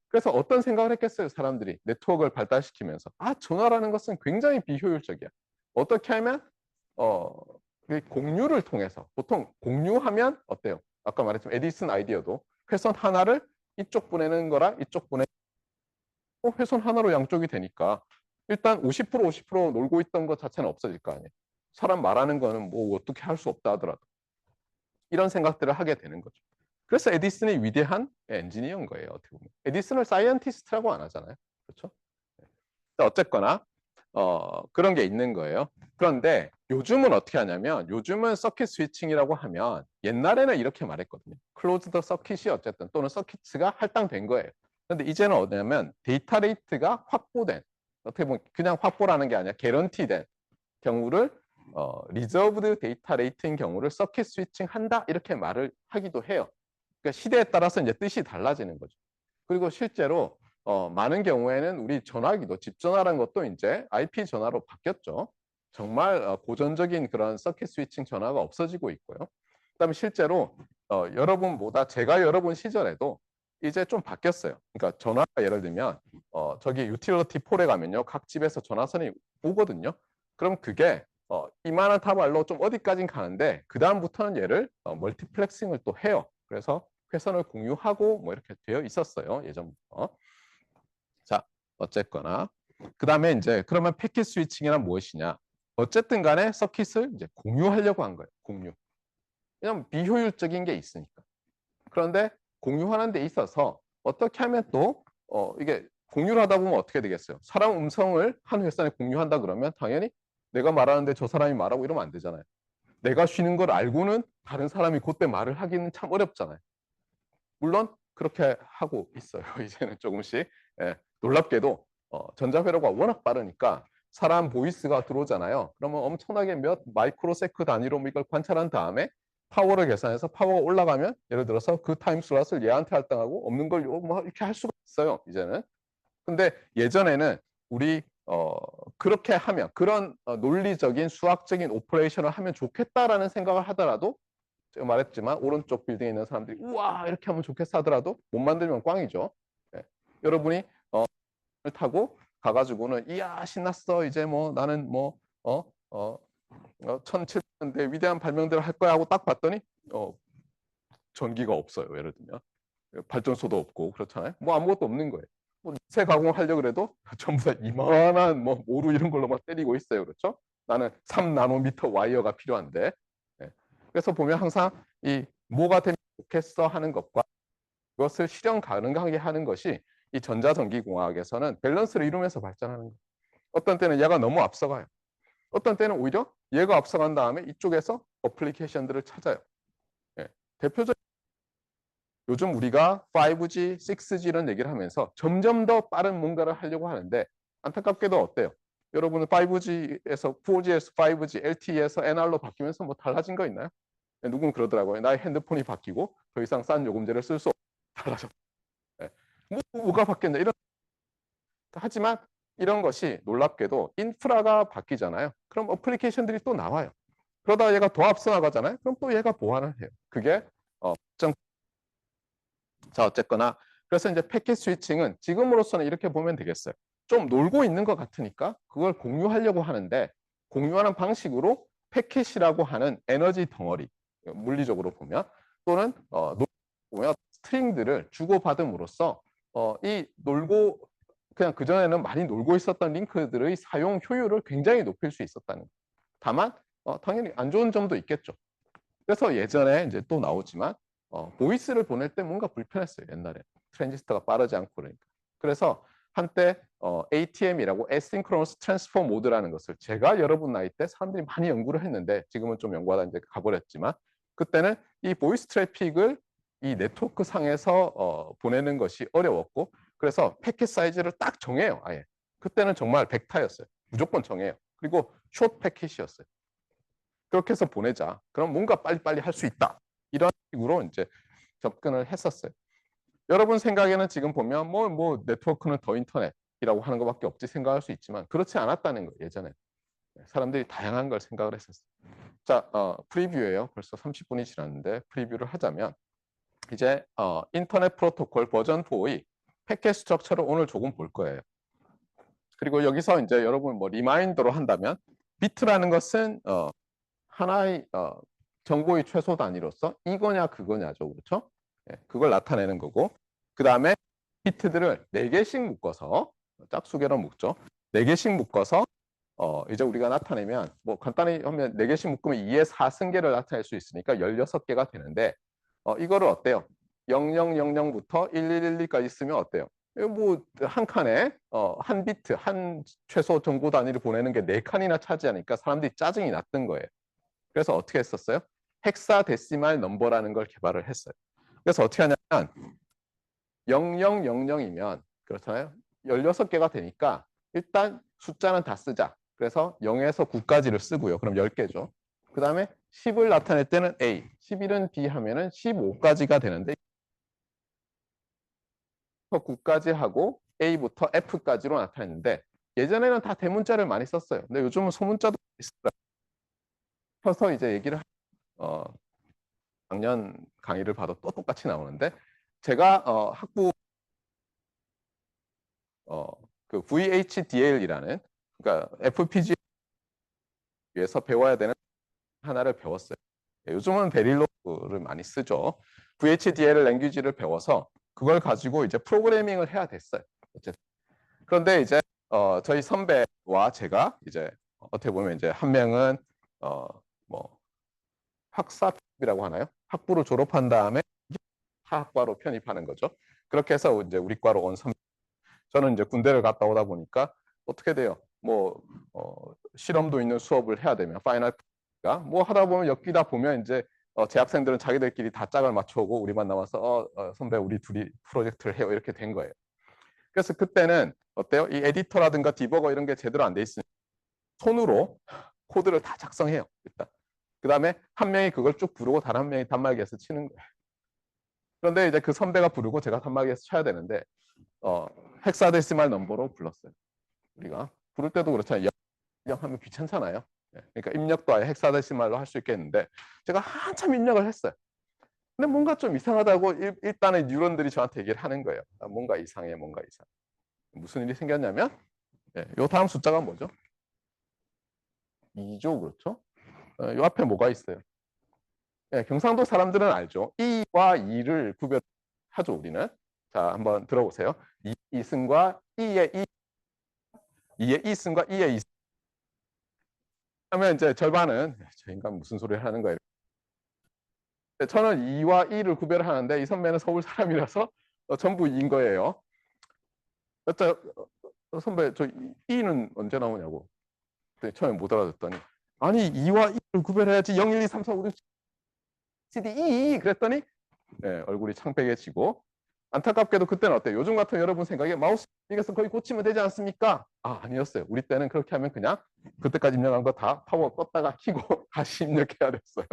그래서 어떤 생각을 했겠어요, 사람들이 네트워크를 발달시키면서 전화라는 것은 굉장히 비효율적이야. 어떻게 하면 어, 공유를 통해서 보통 공유하면 어때요? 아까 말했지만 에디슨 아이디어도 회선 하나를 이쪽 보내는 거랑 이쪽 보내는 회선 하나로 양쪽이 되니까 일단 50% 50% 놀고 있던 것 자체는 없어질 거 아니에요. 사람 말하는 거는 뭐 어떻게 할 수 없다 하더라도 이런 생각들을 하게 되는 거죠. 그래서 에디슨이 위대한 엔지니어인 거예요. 어떻게 보면. 에디슨을 사이언티스트라고 안 하잖아요. 그렇죠? 어쨌거나 그런 게 있는 거예요. 그런데 요즘은 어떻게 하냐면 요즘은 서킷 스위칭이라고 하면 옛날에는 이렇게 말했거든요. 클로즈드 서킷이 어쨌든 또는 서킷가 할당된 거예요. 그런데 이제는 어디냐면 데이터 레이트가 확보된 어떻게 보면 그냥 확보라는 게 아니라 개런티된 경우를 리저브드 데이터 레이트인 경우를 서킷 스위칭 한다 이렇게 말을 하기도 해요. 그러니까 시대에 따라서 이제 뜻이 달라지는 거죠. 그리고 실제로 많은 경우에는 우리 전화기도 집 전화라는 것도 이제 IP 전화로 바뀌었죠. 정말 고전적인 그런 서킷 스위칭 전화가 없어지고 있고요. 그다음에 실제로 여러분보다 제가 여러분 시절에도 이제 좀 바뀌었어요. 그러니까 전화가 예를 들면 저기 유틸리티 폴에 가면요, 각 집에서 전화선이 오거든요. 그럼 그게 이만한 타발로 좀 어디까진 가는데 그 다음부터는 얘를 멀티플렉싱을 또 해요. 그래서 회선을 공유하고 뭐 이렇게 되어 있었어요, 예전부터. 자, 어쨌거나 그 다음에 이제 그러면 패킷 스위칭이란 무엇이냐? 어쨌든 간에 서킷을 이제 공유하려고 한 거예요. 공유. 왜냐면 비효율적인 게 있으니까. 그런데 공유하는 데 있어서 어떻게 하면 또 이게 공유를 하다 보면 어떻게 되겠어요? 사람 음성을 한 회선에 공유한다 그러면 당연히 내가 말하는데 저 사람이 말하고 이러면 안 되잖아요. 내가 쉬는 걸 알고는 다른 사람이 그때 말을 하기는 참 어렵잖아요. 물론 그렇게 하고 있어요. 이제는 조금씩. 예, 놀랍게도 전자회로가 워낙 빠르니까 사람 보이스가 들어오잖아요. 그러면 엄청나게 몇 마이크로세컨드 단위로 이걸 관찰한 다음에 파워를 계산해서 파워가 올라가면 예를 들어서 그 타임 슬롯을 얘한테 할당하고 없는 걸 뭐 이렇게 할 수가 있어요. 이제는. 근데 예전에는 우리 그렇게 하면 그런 논리적인 수학적인 오퍼레이션을 하면 좋겠다라는 생각을 하더라도 제가 말했지만 오른쪽 빌딩에 있는 사람들이 우와 이렇게 하면 좋겠어 하더라도 못 만들면 꽝이죠. 네. 여러분이 타고 가가지고는 이야 신났어 이제 뭐 나는 뭐 1700년대 위대한 발명들을 할 거야 하고 딱 봤더니 전기가 없어요. 예를 들면 발전소도 없고 그렇잖아요. 뭐 아무것도 없는 거예요. 뭐 새 가공을 하려고 그래도 전부 다 이만한 뭐 모루 이런 걸로 막 때리고 있어요. 그렇죠? 나는 3나노미터 와이어가 필요한데. 네. 그래서 보면 항상 이 뭐가 되면 좋겠어 하는 것과 그것을 실현 가능하게 하는 것이 이 전자전기공학에서는 밸런스를 이루면서 발전하는 거예요. 어떤 때는 얘가 너무 앞서가요. 어떤 때는 오히려 얘가 앞서간 다음에 이쪽에서 어플리케이션들을 찾아요. 예. 대표적 요즘 우리가 5G, 6G 이런 얘기를 하면서 점점 더 빠른 뭔가를 하려고 하는데 안타깝게도 어때요? 여러분은 5G에서 4G에서 5G, LTE에서 NR로 바뀌면서 뭐 달라진 거 있나요? 누군 그러더라고요. 나의 핸드폰이 바뀌고 더 이상 싼 요금제를 쓸 수 없다. 달라졌다. 네. 뭐가 바뀌었냐 이런. 하지만 이런 것이 놀랍게도 인프라가 바뀌잖아요. 그럼 어플리케이션들이 또 나와요. 그러다 얘가 더 앞서 나가잖아요. 그럼 또 얘가 보완을 해요. 그게 자 어쨌거나 그래서 이제 패킷 스위칭은 지금으로서는 이렇게 보면 되겠어요. 좀 놀고 있는 것 같으니까 그걸 공유하려고 하는데 공유하는 방식으로 패킷이라고 하는 에너지 덩어리 물리적으로 보면 또는 보면 스트링들을 주고받음으로써 이 놀고 그냥 그전에는 많이 놀고 있었던 링크들의 사용 효율을 굉장히 높일 수 있었다는 거예요. 다만 당연히 안 좋은 점도 있겠죠. 그래서 예전에 이제 또 나오지만 보이스를 보낼 때 뭔가 불편했어요. 옛날에 트랜지스터가 빠르지 않고 그러니까. 그래서 한때 ATM이라고 Asynchronous Transfer Mode라는 것을 제가 여러분 나이 때 사람들이 많이 연구를 했는데 지금은 좀 연구하다 이제 가버렸지만 그때는 이 보이스 트래픽을 이 네트워크 상에서 보내는 것이 어려웠고 그래서 패킷 사이즈를 딱 정해요. 아예. 그때는 정말 벡타였어요. 무조건 정해요. 그리고 숏 패킷이었어요. 그렇게 해서 보내자. 그럼 뭔가 빨리빨리 할 수 있다. 이런 식으로 이제 접근을 했었어요. 여러분 생각에는 지금 보면 뭐 네트워크는 더 인터넷이라고 하는 것밖에 없지 생각할 수 있지만 그렇지 않았다는 거예요. 예전에. 사람들이 다양한 걸 생각을 했었어요. 자, 프리뷰예요. 벌써 30분이 지났는데 프리뷰를 하자면 이제 인터넷 프로토콜 버전 4의 패킷 스트럭처를 오늘 조금 볼 거예요. 그리고 여기서 이제 여러분 뭐 리마인더로 한다면 비트라는 것은 하나의 정보의 최소 단위로서 이거냐 그거냐죠. 그렇죠? 예, 그걸 나타내는 거고 그 다음에 비트들을 4개씩 묶어서 짝수개로 묶죠. 4개씩 묶어서 이제 우리가 나타내면 뭐 간단히 하면 4개씩 묶으면 2의 4승계를 나타낼 수 있으니까 16개가 되는데 이거를 어때요? 0000부터 1112까지 쓰면 어때요? 뭐 한 칸에 한 비트, 한 최소 정보 단위를 보내는 게 4칸이나 차지하니까 사람들이 짜증이 났던 거예요. 그래서 어떻게 했었어요? 헥사데시말 넘버라는 걸 개발을 했어요. 그래서 어떻게 하냐면 0000이면 그렇잖아요. 16개가 되니까 일단 숫자는 다 쓰자. 그래서 0에서 9까지를 쓰고요. 그럼 10개죠. 그 다음에 10을 나타낼 때는 A, 11은 B 하면은 15까지가 되는데 9까지 하고 A부터 F까지로 나타냈는데 예전에는 다 대문자를 많이 썼어요. 근데 요즘은 소문자도 있어요. 그래서 이제 얘기를 어, 작년 강의를 봐도 또 똑같이 나오는데 제가 학부 그 VHDL이라는 그러니까 FPGA에서 배워야 되는 하나를 배웠어요. 요즘은 베릴로그를 많이 쓰죠. VHDL 랭귀지를 배워서 그걸 가지고 이제 프로그래밍을 해야 됐어요. 어쨌든. 그런데 이제 저희 선배와 제가 이제 어떻게 보면 이제 한 명은 뭐 학사이라고 하나요? 학부를 졸업한 다음에 사학과로 편입하는 거죠. 그렇게 해서 이제 우리 과로 온 선배. 저는 이제 군대를 갔다 오다 보니까 어떻게 돼요? 뭐 실험도 있는 수업을 해야 되면 파이널가 뭐 하다 보면 엮이다 보면 이제 재학생들은 자기들끼리 다 짝을 맞춰오고 우리만 남아서 선배 우리 둘이 프로젝트를 해요 이렇게 된 거예요. 그래서 그때는 어때요? 이 에디터라든가 디버거 이런 게 제대로 안 돼 있으니까 손으로 코드를 다 작성해요. 일단. 그 다음에 한 명이 그걸 쭉 부르고 다른 한 명이 단말기에서 치는 거예요. 그런데 이제 그 선배가 부르고 제가 단말기에서 쳐야 되는데 헥사데시말 넘버로 불렀어요. 우리가 부를 때도 그렇잖아요. 입력하면 귀찮잖아요. 그러니까 입력도 아예 헥사데시말로 할 수 있겠는데 제가 한참 입력을 했어요. 근데 뭔가 좀 이상하다고 일단은 뉴런들이 저한테 얘기를 하는 거예요. 뭔가 이상해, 뭔가 이상. 무슨 일이 생겼냐면 요 다음 숫자가 뭐죠? 2조 그렇죠? 요 앞에 뭐가 있어요? 경상도 사람들은 알죠. 이와 이를 구별하죠, 우리는. 자, 한번 들어보세요. 이승과 이의 이, 이의 이승과 이의 이승. 하면 이제 절반은 저 인간 무슨 소리를 하는 거예요. 저는 이와 이를 구별하는데 이 선배는 서울 사람이라서 전부 이인 거예요. 선배 저 이는 언제 나오냐고. 처음에 못 알아듣더니 아니 이와 이를 구별해야지 0, 1, 2, 3, 4, 5, 6, 7, D, E 그랬더니 얼굴이 창백해지고 안타깝게도 그때는 어때요? 요즘 같은 여러분 생각에 마우스 클릭해서 거의 고치면 되지 않습니까? 아니었어요. 우리 때는 그렇게 하면 그냥 그때까지 입력한 거 다 파워 껐다가 켜고 다시 입력해야 됐어요.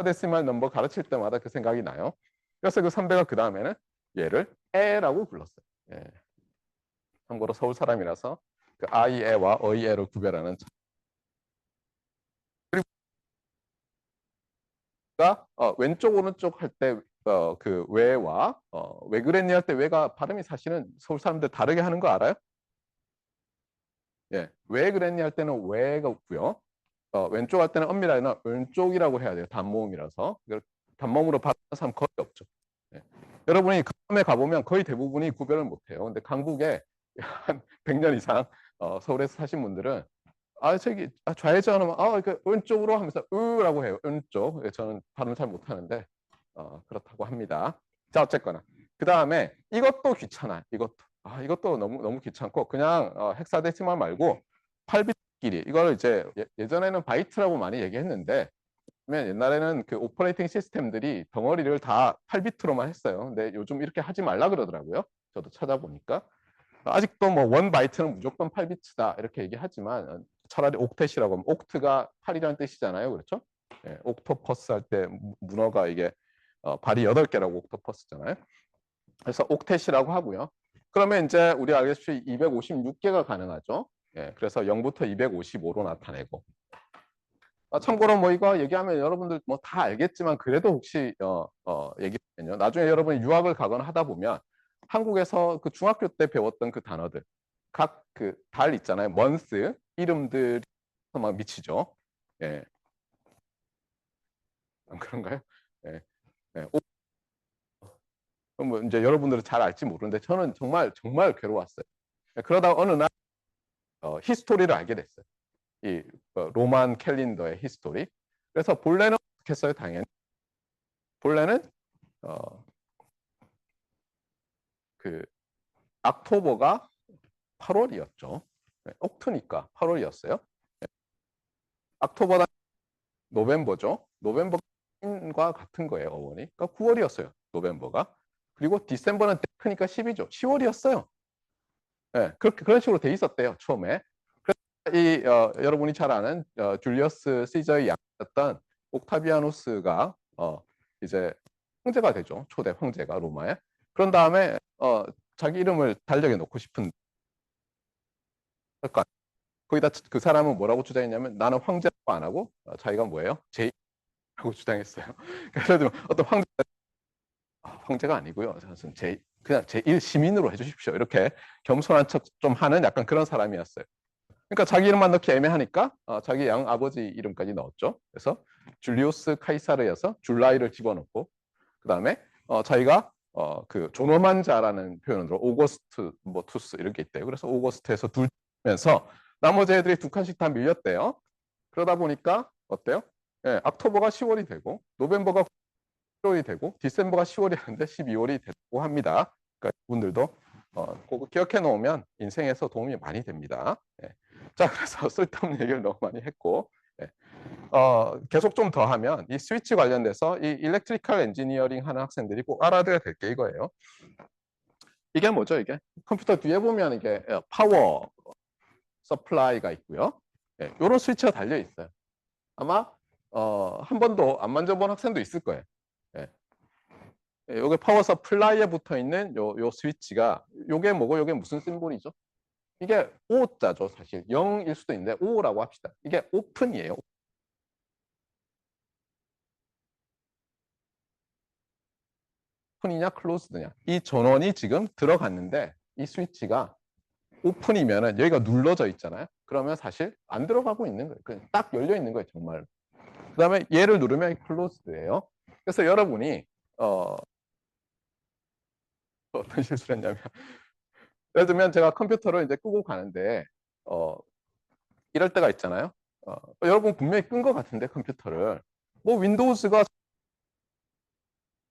데시말 넘버 가르칠 때마다 그 생각이 나요. 그래서 그 선배가 그 다음에는 얘를 에라고 불렀어요. 예. 참고로 서울 사람이라서 그 아이에와 어이에를 구별하는 그리고 왼쪽 오른쪽 할 때 그 왜와 왜 그랬니 할 때 왜가 발음이 사실은 서울 사람들 다르게 하는 거 알아요? 예, 왜 그랬니 할 때는 왜가 없고요. 왼쪽 할 때는 엄밀하게 아니라 왼쪽이라고 해야 돼요. 단모음이라서. 단모음으로 발음하는 사람 거의 없죠. 예. 여러분이 강남에 가보면 거의 대부분이 구별을 못해요. 근데 강북에 한 100년 이상 서울에서 사신 분들은 저기 좌회전하면 그 왼쪽으로 하면서 으라고 해요. 왼쪽. 저는 발음 잘 못하는데 그렇다고 합니다. 자 어쨌거나 그 다음에 이것도 귀찮아. 이것도 너무 귀찮고 그냥 헥사데시말 말고 8비트끼리 이걸 이제 예전에는 바이트라고 많이 얘기했는데 옛날에는 그 오퍼레이팅 시스템들이 덩어리를 다 8비트로만 했어요. 근데 요즘 이렇게 하지 말라 그러더라고요. 저도 찾아보니까 아직도 뭐 원 바이트는 무조건 8비트다 이렇게 얘기하지만 차라리 옥텟이라고 하면 옥트가 8이라는 뜻이잖아요. 그렇죠? 옥토퍼스 할 때 문어가 이게 발이 8개라고 옥토퍼스잖아요. 그래서 옥텟이라고 하고요. 그러면 이제 우리 알다시피 256개가 가능하죠. 그래서 0부터 255로 나타내고 참고로 뭐 이거 얘기하면 여러분들 뭐 다 알겠지만 그래도 혹시 얘기하면요. 나중에 여러분이 유학을 가거나 하다 보면 한국에서 그 중학교 때 배웠던 그 단어들 각 그 달 있잖아요. 먼스 이름들이 막 미치죠. 예. 안 그런가요? 예. 예. 뭐 이제 여러분들은 잘 알지 모르는데 저는 정말 정말 괴로웠어요. 그러다 어느 날 히스토리를 알게 됐어요. 이 로만 캘린더의 히스토리. 그래서 본래는 어떻게 했어요? 당연히 본래는 어, 그 옥토버가 8월이었죠. 옥토니까 8월이었어요. 옥토버다 노벰버죠. 노벰버과 같은 거예요, 어원이. 그러니까 9월이었어요, 노벰버가. 그리고 디셈버는 테크니까 10이죠. 10월이었어요. 네, 그렇게 그런 식으로 돼 있었대요, 처음에. 이 여러분이 잘 아는 줄리어스 시저의 양이었던 옥타비아누스가 이제 황제가 되죠. 초대 황제가 로마에. 그런 다음에 자기 이름을 달력에 놓고 싶은 그러니까 거기다 그 사람은 뭐라고 주장했냐면 나는 황제라고 안 하고 자기가 뭐예요? 제1라고 주장했어요. 그래서 어떤 황제가 아니고요. 그냥 제1 시민으로 해주십시오. 이렇게 겸손한 척 좀 하는 약간 그런 사람이었어요. 그러니까 자기 이름만 넣기 애매하니까 자기 양 아버지 이름까지 넣었죠. 그래서 줄리우스 카이사르여서 줄라이를 집어넣고 그 다음에 자기가 그 존엄한 자라는 표현으로 오거스트 뭐 투스 이렇게 있대요. 그래서 오거스트에서 둘면서 나머지 애들이 두 칸씩 다 밀렸대요. 그러다 보니까 어때요? 예, 옥토버가 10월이 되고 노벰버가 10월이 되고 디셈버가 10월이 하는데 12월이 됐고 합니다. 그러니까 이분들도 그거 기억해 놓으면 인생에서 도움이 많이 됩니다. 예. 자, 그래서 쓸데없는 얘기를 너무 많이 했고 예. 계속 좀 더 하면 이 스위치 관련돼서 이 일렉트리컬 엔지니어링 하는 학생들이 꼭 알아둬야 될 게 이거예요. 이게 뭐죠, 이게? 컴퓨터 뒤에 보면 이게 파워 서플라이가 있고요. 예, 이런 스위치가 달려 있어요. 아마 한 번도 안 만져본 학생도 있을 거예요. 예. 요게 파워 서플라이에 붙어 있는 요 스위치가 요게 뭐고 요게 무슨 심볼이죠? 이게 O자죠, 사실. 0일 수도 있는데 O라고 합시다. 이게 오픈이에요. 오픈이냐 클로즈드냐. 이 전원이 지금 들어갔는데 이 스위치가 오픈이면은 여기가 눌러져 있잖아요. 그러면 사실 안 들어가고 있는 거예요. 그냥 딱 열려 있는 거예요, 정말. 그다음에 얘를 누르면 클로즈드예요. 그래서 여러분이 어떤 실수를 했냐면 예를 들면 제가 컴퓨터를 이제 끄고 가는데 어, 이럴 때가 있잖아요. 여러분 분명히 끈 것 같은데 컴퓨터를 뭐 윈도우즈가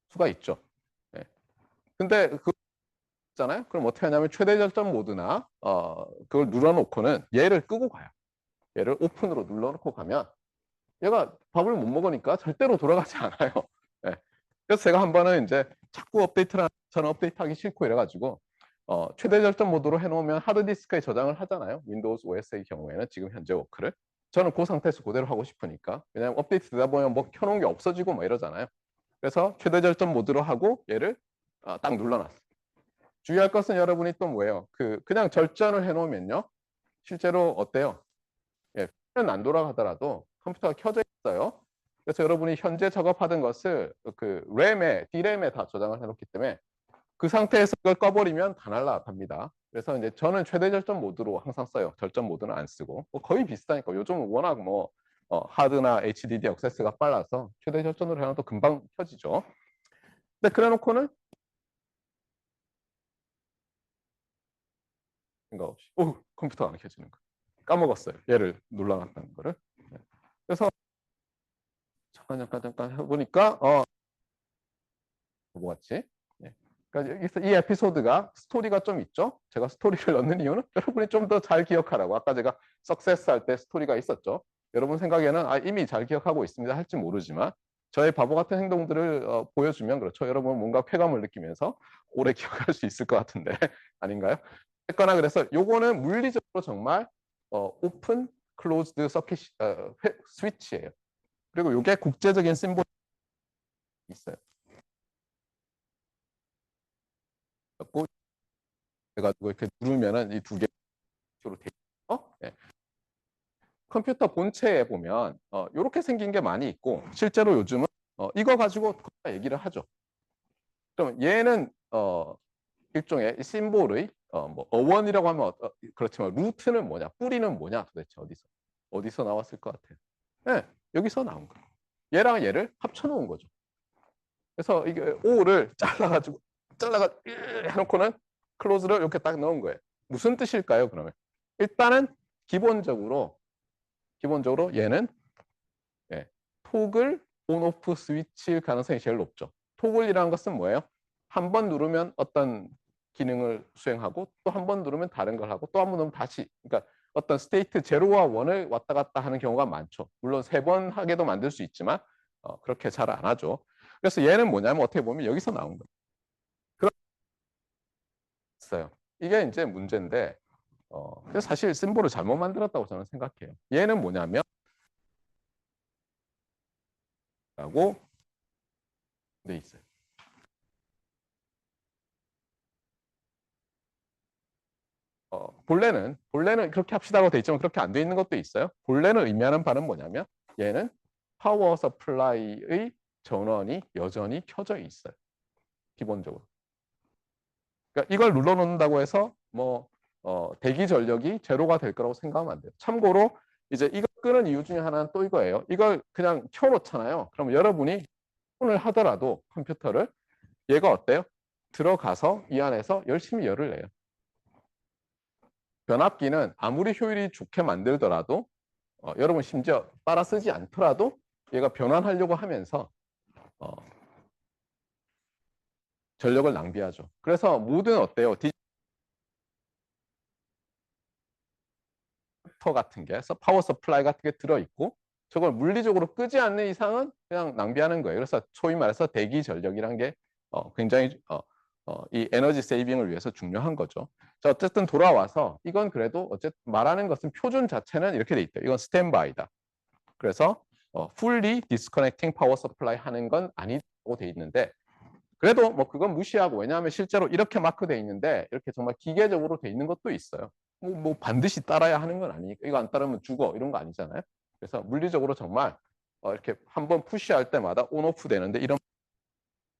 수가 있죠. 예. 근데 그 있잖아요. 그럼 어떻게 하냐면 최대 절전 모드나 그걸 눌러놓고는 얘를 끄고 가요. 얘를 오픈으로 눌러놓고 가면 얘가 밥을 못 먹으니까 절대로 돌아가지 않아요. 예. 그래서 제가 한 번은 이제 자꾸 업데이트를 저는 업데이트하기 싫고 이래가지고 최대 절전 모드로 해놓으면 하드디스크에 저장을 하잖아요. 윈도우즈 OS의 경우에는 지금 현재 워크를 저는 그 상태에서 그대로 하고 싶으니까 왜냐하면 업데이트 되다 보면 뭐 켜놓은 게 없어지고 뭐 이러잖아요. 그래서 최대 절전 모드로 하고 얘를 딱 눌러놨어요. 주의할 것은 여러분이 또 뭐예요? 그냥 절전을 해놓으면요. 실제로 어때요? 예, 펜은 안 돌아가더라도 컴퓨터가 켜져 있어요. 그래서 여러분이 현재 작업하던 것을 그 램에, D램에 다 저장을 해놓기 때문에 그 상태에서 그걸 꺼버리면 다 날라갑니다. 그래서 이제 저는 최대 절전 모드로 항상 써요. 절전 모드는 안 쓰고. 뭐 거의 비슷하니까 요즘은 워낙 뭐 하드나 HDD 액세스가 빨라서 최대 절전으로 해놔도 금방 켜지죠. 근데 그래놓고는 생각 없이 컴퓨터가 안 켜지는 거 까먹었어요. 얘를 눌러놨다는 거를. 네. 그래서 잠깐 해보니까 뭐 같지? 네. 그러니까 여기서 이 에피소드가 스토리가 좀 있죠. 제가 스토리를 넣는 이유는 여러분이 좀 더 잘 기억하라고. 아까 제가 석세스 할 때 스토리가 있었죠. 여러분 생각에는 이미 잘 기억하고 있습니다 할지 모르지만 저의 바보 같은 행동들을 보여주면 그렇죠. 여러분 뭔가 쾌감을 느끼면서 오래 기억할 수 있을 것 같은데 아닌가요? 했거나 그래서 요거는 물리적으로 정말 오픈 클로즈드 서킷 스위치예요. 그리고 요게 국제적인 심볼이 있어요. 그래가지고 이렇게 누르면은 이 두 개로 돼 있어. 네. 컴퓨터 본체에 보면 이렇게 생긴 게 많이 있고 실제로 요즘은 이거 가지고 얘기를 하죠. 그럼 얘는 일종의 심볼의 뭐 어원이라고 하면 그렇지만 루트는 뭐냐, 뿌리는 뭐냐 도대체 어디서 나왔을 것 같아요. 네, 여기서 나온 거예요. 얘랑 얘를 합쳐놓은 거죠. 그래서 이게 O를 잘라가 해놓고는 클로즈를 이렇게 딱 넣은 거예요. 무슨 뜻일까요? 그러면 일단은 기본적으로 얘는 예, 토글 온오프 스위치일 가능성이 제일 높죠. 토글이라는 것은 뭐예요? 한 번 누르면 어떤 기능을 수행하고 또 한 번 누르면 다른 걸 하고 또 한 번 누르면 다시 그러니까 어떤 스테이트 제로와 원을 왔다 갔다 하는 경우가 많죠. 물론 3번 하게도 만들 수 있지만 그렇게 잘 안 하죠. 그래서 얘는 뭐냐면 어떻게 보면 여기서 나온 거예요. 그랬어요. 이게 이제 문제인데 그래서 사실 심볼을 잘못 만들었다고 저는 생각해요. 얘는 뭐냐면 라고 돼 있어요. 본래는 그렇게 합시다고 돼 있지만 그렇게 안 돼 있는 것도 있어요. 본래는 의미하는 바는 뭐냐면 얘는 파워 서플라이의 전원이 여전히 켜져 있어요. 기본적으로. 그러니까 이걸 눌러놓는다고 해서 뭐 대기 전력이 제로가 될 거라고 생각하면 안 돼요. 참고로 이제 이걸 끄는 이유 중에 하나는 또 이거예요. 이걸 그냥 켜놓잖아요. 그럼 여러분이 오픈을 하더라도 컴퓨터를 얘가 어때요? 들어가서 이 안에서 열심히 열을 내요. 변압기는 아무리 효율이 좋게 만들더라도 여러분 심지어 따라 쓰지 않더라도 얘가 변환하려고 하면서 전력을 낭비하죠. 그래서 모든 어때요? 디지터 같은 게 파워 서플라이 같은 게 들어있고 저걸 물리적으로 끄지 않는 이상은 그냥 낭비하는 거예요. 그래서 소위 말해서 대기 전력이란 게 굉장히 이 에너지 세이빙을 위해서 중요한 거죠. 자, 어쨌든 돌아와서 이건 그래도 어쨌든 말하는 것은 표준 자체는 이렇게 돼 있대요. 이건 스탠바이다. 그래서 fully disconnecting power supply 하는 건 아니라고 돼 있는데 그래도 뭐 그건 무시하고 왜냐하면 실제로 이렇게 마크돼 있는데 이렇게 정말 기계적으로 돼 있는 것도 있어요. 뭐 반드시 따라야 하는 건 아니니까 이거 안 따르면 죽어 이런 거 아니잖아요. 그래서 물리적으로 정말 이렇게 한번 푸시할 때마다 온오프 되는데 이런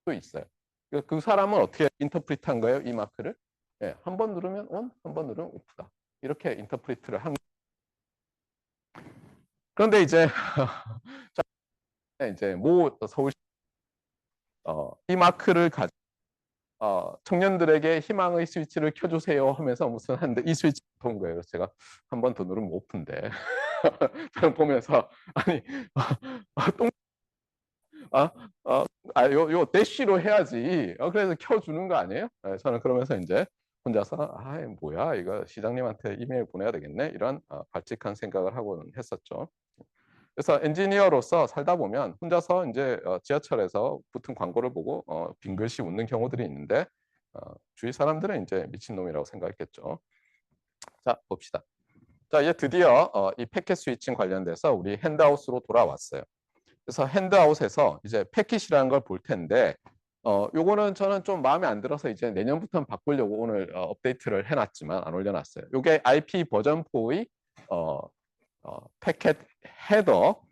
것도 있어요. 그 사람은 어떻게 인터프리트한 거예요? 이 마크를 예, 한 번 누르면 온, 한 번 누르면 오프다. 이렇게 인터프리트를 한. 그런데 이제 이제 모 서울 이 마크를 가지고 청년들에게 희망의 스위치를 켜주세요 하면서 무슨 한데 이 스위치 온 거예요. 그래서 제가 한 번 더 누르면 오픈데 저는 보면서 아니 똥 아, 요 대쉬로 해야지. 그래서 켜주는 거 아니에요? 네, 저는 그러면서 이제 혼자서 뭐야 이거 시장님한테 이메일 보내야 되겠네 이런 발칙한 생각을 하고는 했었죠. 그래서 엔지니어로서 살다 보면 혼자서 이제 지하철에서 붙은 광고를 보고 빙글씨 웃는 경우들이 있는데 주위 사람들은 이제 미친놈이라고 생각했겠죠. 자, 봅시다. 자, 이제 드디어 이 패킷 스위칭 관련돼서 우리 핸드아웃으로 돌아왔어요. 그래서 핸드아웃에서 이제 패킷이라는 걸 볼 텐데 요거는 저는 좀 마음에 안 들어서 이제 내년부터는 바꾸려고 오늘 업데이트를 해놨지만 안 올려놨어요. 요게 IP 버전 4의 패킷 헤더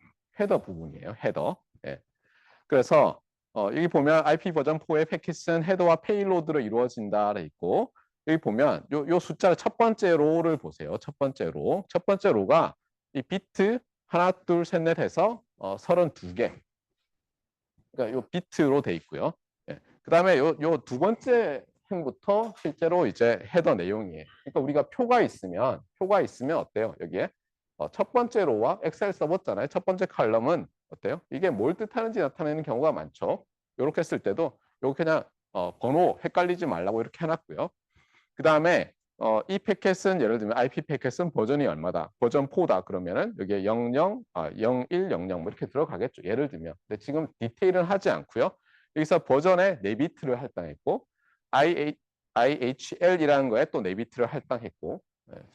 부분이에요. 헤더. 예. 그래서 여기 보면 IP 버전 4의 패킷은 헤더와 페이로드로 이루어진다 돼 있고 여기 보면 요 숫자를 첫 번째 로를 보세요. 첫 번째 로. 첫 번째 로가 이 비트 하나, 둘, 셋, 넷 해서 32개. 그러니까 요 비트로 돼 있고요. 예. 그다음에 요 두 번째 행부터 실제로 이제 헤더 내용이에요. 그러니까 우리가 표가 있으면 어때요? 여기에 첫 번째 로와 엑셀 써봤잖아요. 첫 번째 칼럼은 어때요? 이게 뭘 뜻하는지 나타내는 경우가 많죠. 이렇게 했을 때도 요 그냥 번호 헷갈리지 말라고 이렇게 해놨고요. 그 다음에 이 패킷은 예를 들면 IP 패킷은 버전이 얼마다? 버전 4다 그러면은 여기에 00, 0100 뭐 이렇게 들어가겠죠. 예를 들면. 근데 지금 디테일은 하지 않고요. 여기서 버전에 4비트를 할당했고 IHL이라는 거에 또 4비트를 할당했고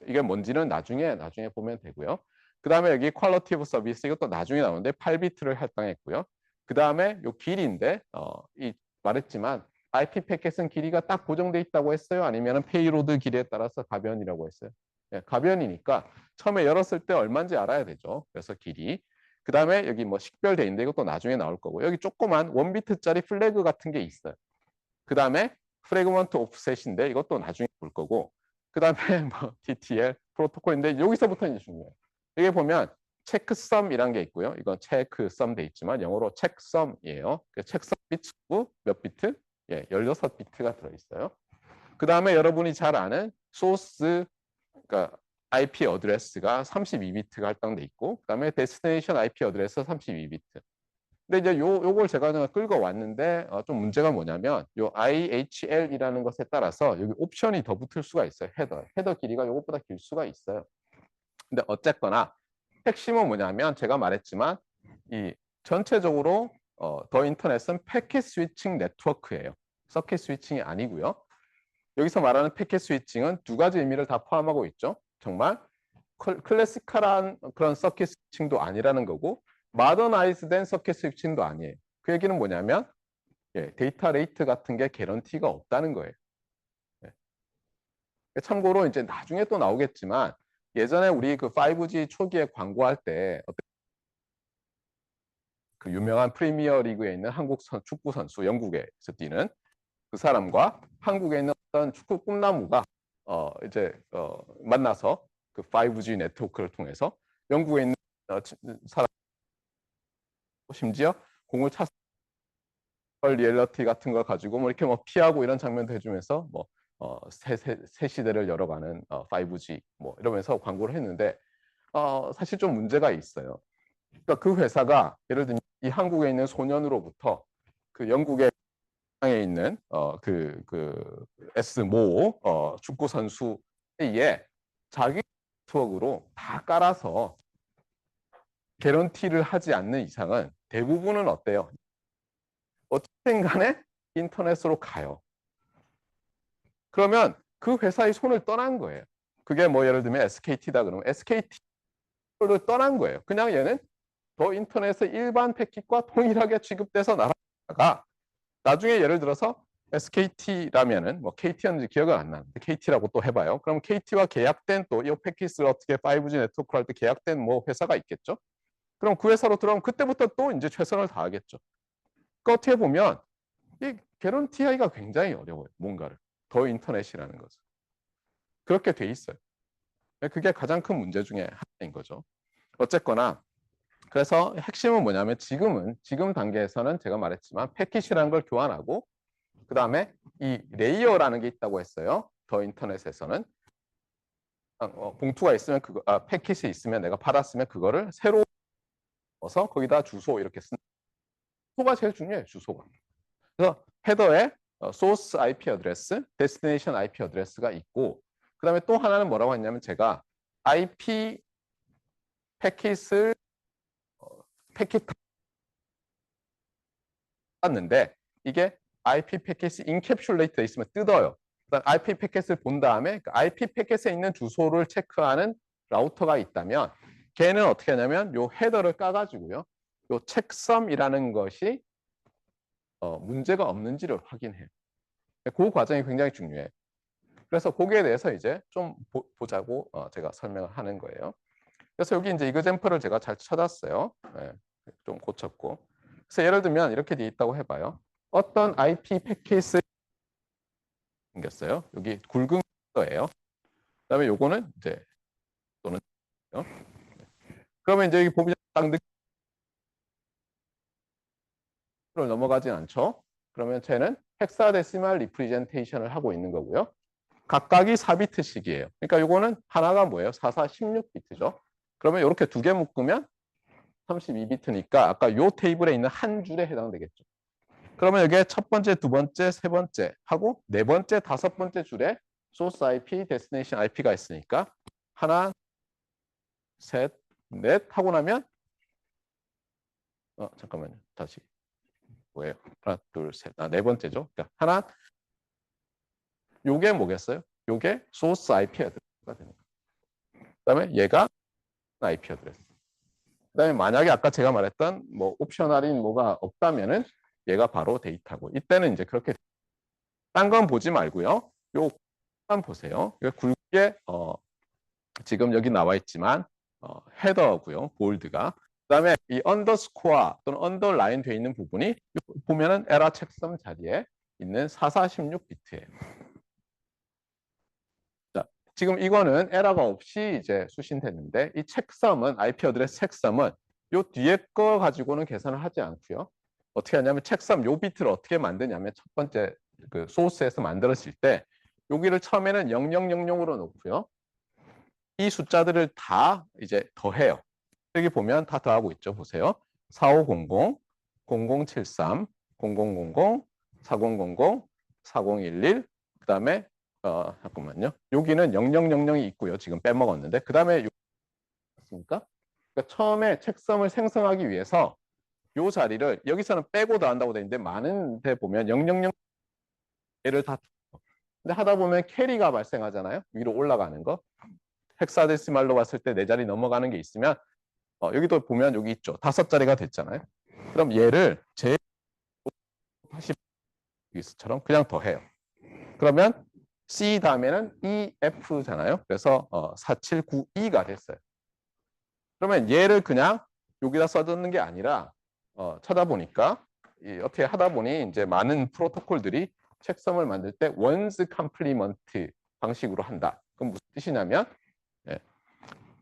이게 뭔지는 나중에 보면 되고요. 그 다음에 여기 퀄리티 오브 서비스 이것도 나중에 나오는데 8비트를 할당했고요. 그 다음에 요 길이인데 이 말했지만 IP 패킷은 길이가 딱 고정돼 있다고 했어요? 아니면 페이로드 길이에 따라서 가변이라고 했어요? 네, 가변이니까 처음에 열었을 때 얼마인지 알아야 되죠. 그래서 길이. 그 다음에 여기 뭐 식별돼 있는데 이것도 나중에 나올 거고 여기 조그만 1비트짜리 플래그 같은 게 있어요. 그 다음에 프래그먼트 오프셋인데 이것도 나중에 볼 거고 그 다음에 뭐 TTL 프로토콜인데 여기서부터 이제 중요해요. 여기 보면 체크썸이란 게 있고요. 이건 체크썸 돼 있지만 영어로 체크썸이에요. 체크썸 비트고 몇 비트? 예, 16비트가 들어있어요. 그 다음에 여러분이 잘 아는 소스, 그러니까 IP 어드레스가 32비트가 할당돼 있고, 그 다음에 데스티네이션 IP 어드레스 32비트. 근데 이제 요걸 제가 그냥 끌고 왔는데 좀 문제가 뭐냐면 요 IHL이라는 것에 따라서 여기 옵션이 더 붙을 수가 있어요. 헤더 길이가 요것보다 길 수가 있어요. 근데 어쨌거나 핵심은 뭐냐면 제가 말했지만 이 전체적으로 더 인터넷은 패킷 스위칭 네트워크예요. 서킷 스위칭이 아니고요. 여기서 말하는 패킷 스위칭은 두 가지 의미를 다 포함하고 있죠. 정말 클래시컬한 그런 서킷 스위칭도 아니라는 거고 마더나이즈된 서킷 스위칭도 아니에요. 그 얘기는 뭐냐면 데이터 레이트 같은 게 개런티가 없다는 거예요. 참고로 이제 나중에 또 나오겠지만 예전에 우리 그 5G 초기에 광고할 때 그 유명한 프리미어 리그에 있는 한국 축구 선수, 영국에서 뛰는 그 사람과 한국에 있는 어떤 축구 꿈나무가 만나서 그 5G 네트워크를 통해서 영국에 있는 사람 심지어 공을 찼 리얼리티 같은 걸 가지고 뭐 이렇게 뭐 피하고 이런 장면도 해주면서 뭐 새 시대를 열어가는 5G 뭐 이러면서 광고를 했는데 사실 좀 문제가 있어요. 그러니까 그 회사가 예를 들면 이 한국에 있는 소년으로부터 그 영국에 있는 그 S모 축구 선수의 자기 네트워크로 다 깔아서 개런티를 하지 않는 이상은 대부분은 어때요? 어쨌든 간에 인터넷으로 가요. 그러면 그 회사의 손을 떠난 거예요. 그게 뭐 예를 들면 SKT다 그러면 SKT를 떠난 거예요. 그냥 얘는 더 인터넷의 일반 패킷과 동일하게 취급돼서 나가다가 나중에 예를 들어서 SKT라면은 뭐 KT였는지 기억은 안 나는데 KT라고 또 해봐요. 그럼 KT와 계약된 또 이 패킷을 어떻게 5G 네트워크를 할 때 계약된 뭐 회사가 있겠죠. 그럼 그 회사로 들어가면 그때부터 또 이제 최선을 다하겠죠. 그 어떻게 보면 이 개런티하기가 굉장히 어려워요. 뭔가를. 더 인터넷이라는 것은. 그렇게 돼 있어요. 그게 가장 큰 문제 중에 하나인 거죠. 어쨌거나 그래서 핵심은 뭐냐면 지금 단계에서는 제가 말했지만 패킷이라는 걸 교환하고 그 다음에 이 레이어라는 게 있다고 했어요. 더 인터넷에서는 봉투가 있으면 패킷이 있으면 내가 받았으면 그거를 새로 넣어서 거기다 주소 이렇게 쓰는 주소가 제일 중요해요. 주소가. 그래서 헤더에 소스 IP 어드레스, 데스티네이션 IP 어드레스가 있고 그 다음에 또 하나는 뭐라고 했냐면 제가 IP 패킷을 패킷 받았는데 이게 IP 패킷이 인캡슐레이트 돼 있으면 뜯어요. IP 패킷을 본 다음에 그 IP 패킷에 있는 주소를 체크하는 라우터가 있다면 걔는 어떻게 하냐면 요 헤더를 까가지고요. 요 체크섬이라는 것이 문제가 없는지를 확인해요. 그 과정이 굉장히 중요해요. 그래서 거기에 대해서 이제 좀 보자고 제가 설명을 하는 거예요. 그래서 여기 이제 이그젬플을 제가 잘 찾았어요. 네, 좀 고쳤고. 그래서 예를 들면 이렇게 돼 있다고 해봐요. 어떤 IP 패킷을 생겼어요. 여기 굵은 거예요. 그다음에 요거는 이제 또는 그러면 이제 여기 보면 딱 느낌으로 넘어가진 않죠. 그러면 쟤는 헥사데시말 리프레젠테이션을 하고 있는 거고요. 각각이 4비트씩이에요. 그러니까 요거는 하나가 뭐예요? 44, 16비트죠. 그러면 이렇게 두 개 묶으면 32비트니까 아까 요 테이블에 있는 한 줄에 해당되겠죠. 그러면 여기에 첫 번째, 두 번째, 세 번째 하고 네 번째, 다섯 번째 줄에 소스 IP, 데스티네이션 IP가 있으니까 하나, 셋, 넷 하고 나면 잠깐만요. 다시 뭐예요? 하나, 둘, 셋. 네 번째죠. 그러니까 하나, 요게 뭐겠어요? 요게 소스 IP 어드레스가 되는 거예요. 그다음에 얘가 IP 어드레스. 그다음에 만약에 아까 제가 말했던 뭐 옵셔널인 뭐가 없다면은 얘가 바로 데이터고 이때는 이제 그렇게 딴 건 보지 말고요. 요만 보세요. 굵게 지금 여기 나와 있지만 헤더고요. 볼드가. 그다음에 이 언더스코어 또는 언더라인 되어 있는 부분이 보면은 에라 책섬 자리에 있는 4416비트예요. 자, 지금 이거는 에러가 없이 이제 수신됐는데 이 책섬은 IP 어드레스 책섬은 요 뒤에 거 가지고는 계산을 하지 않고요. 어떻게 하냐면 책섬 요 비트를 어떻게 만드냐면 첫 번째 그 소스에서 만들었을 때 여기를 처음에는 0000으로 놓고요. 이 숫자들을 다 이제 더해요. 여기 보면 다 더하고 있죠. 보세요. 4500, 0073, 0000, 4000, 4011, 그 다음에 잠깐만요. 여기는 0000이 있고요. 지금 빼먹었는데 그 다음에 맞습니까? 그러니까 처음에 책섬을 생성하기 위해서 요 자리를 여기서는 빼고 더한다고 돼 있는데 많은 데 보면 000 얘를 다 근데 하다 보면 캐리가 발생하잖아요. 위로 올라가는 거. 헥사데시말로 봤을 때 네 자리 넘어가는 게 있으면 여기도 보면 여기 있죠. 5자리가 됐잖아요. 그럼 얘를 제80처럼 그냥 더해요. 그러면 C 다음에는 EF잖아요. 그래서 4792가 됐어요. 그러면 얘를 그냥 여기다 써두는 게 아니라 찾아보니까 어떻게 하다 보니 이제 많은 프로토콜들이 책섬을 만들 때 원스 컴플리먼트 방식으로 한다. 그럼 무슨 뜻이냐면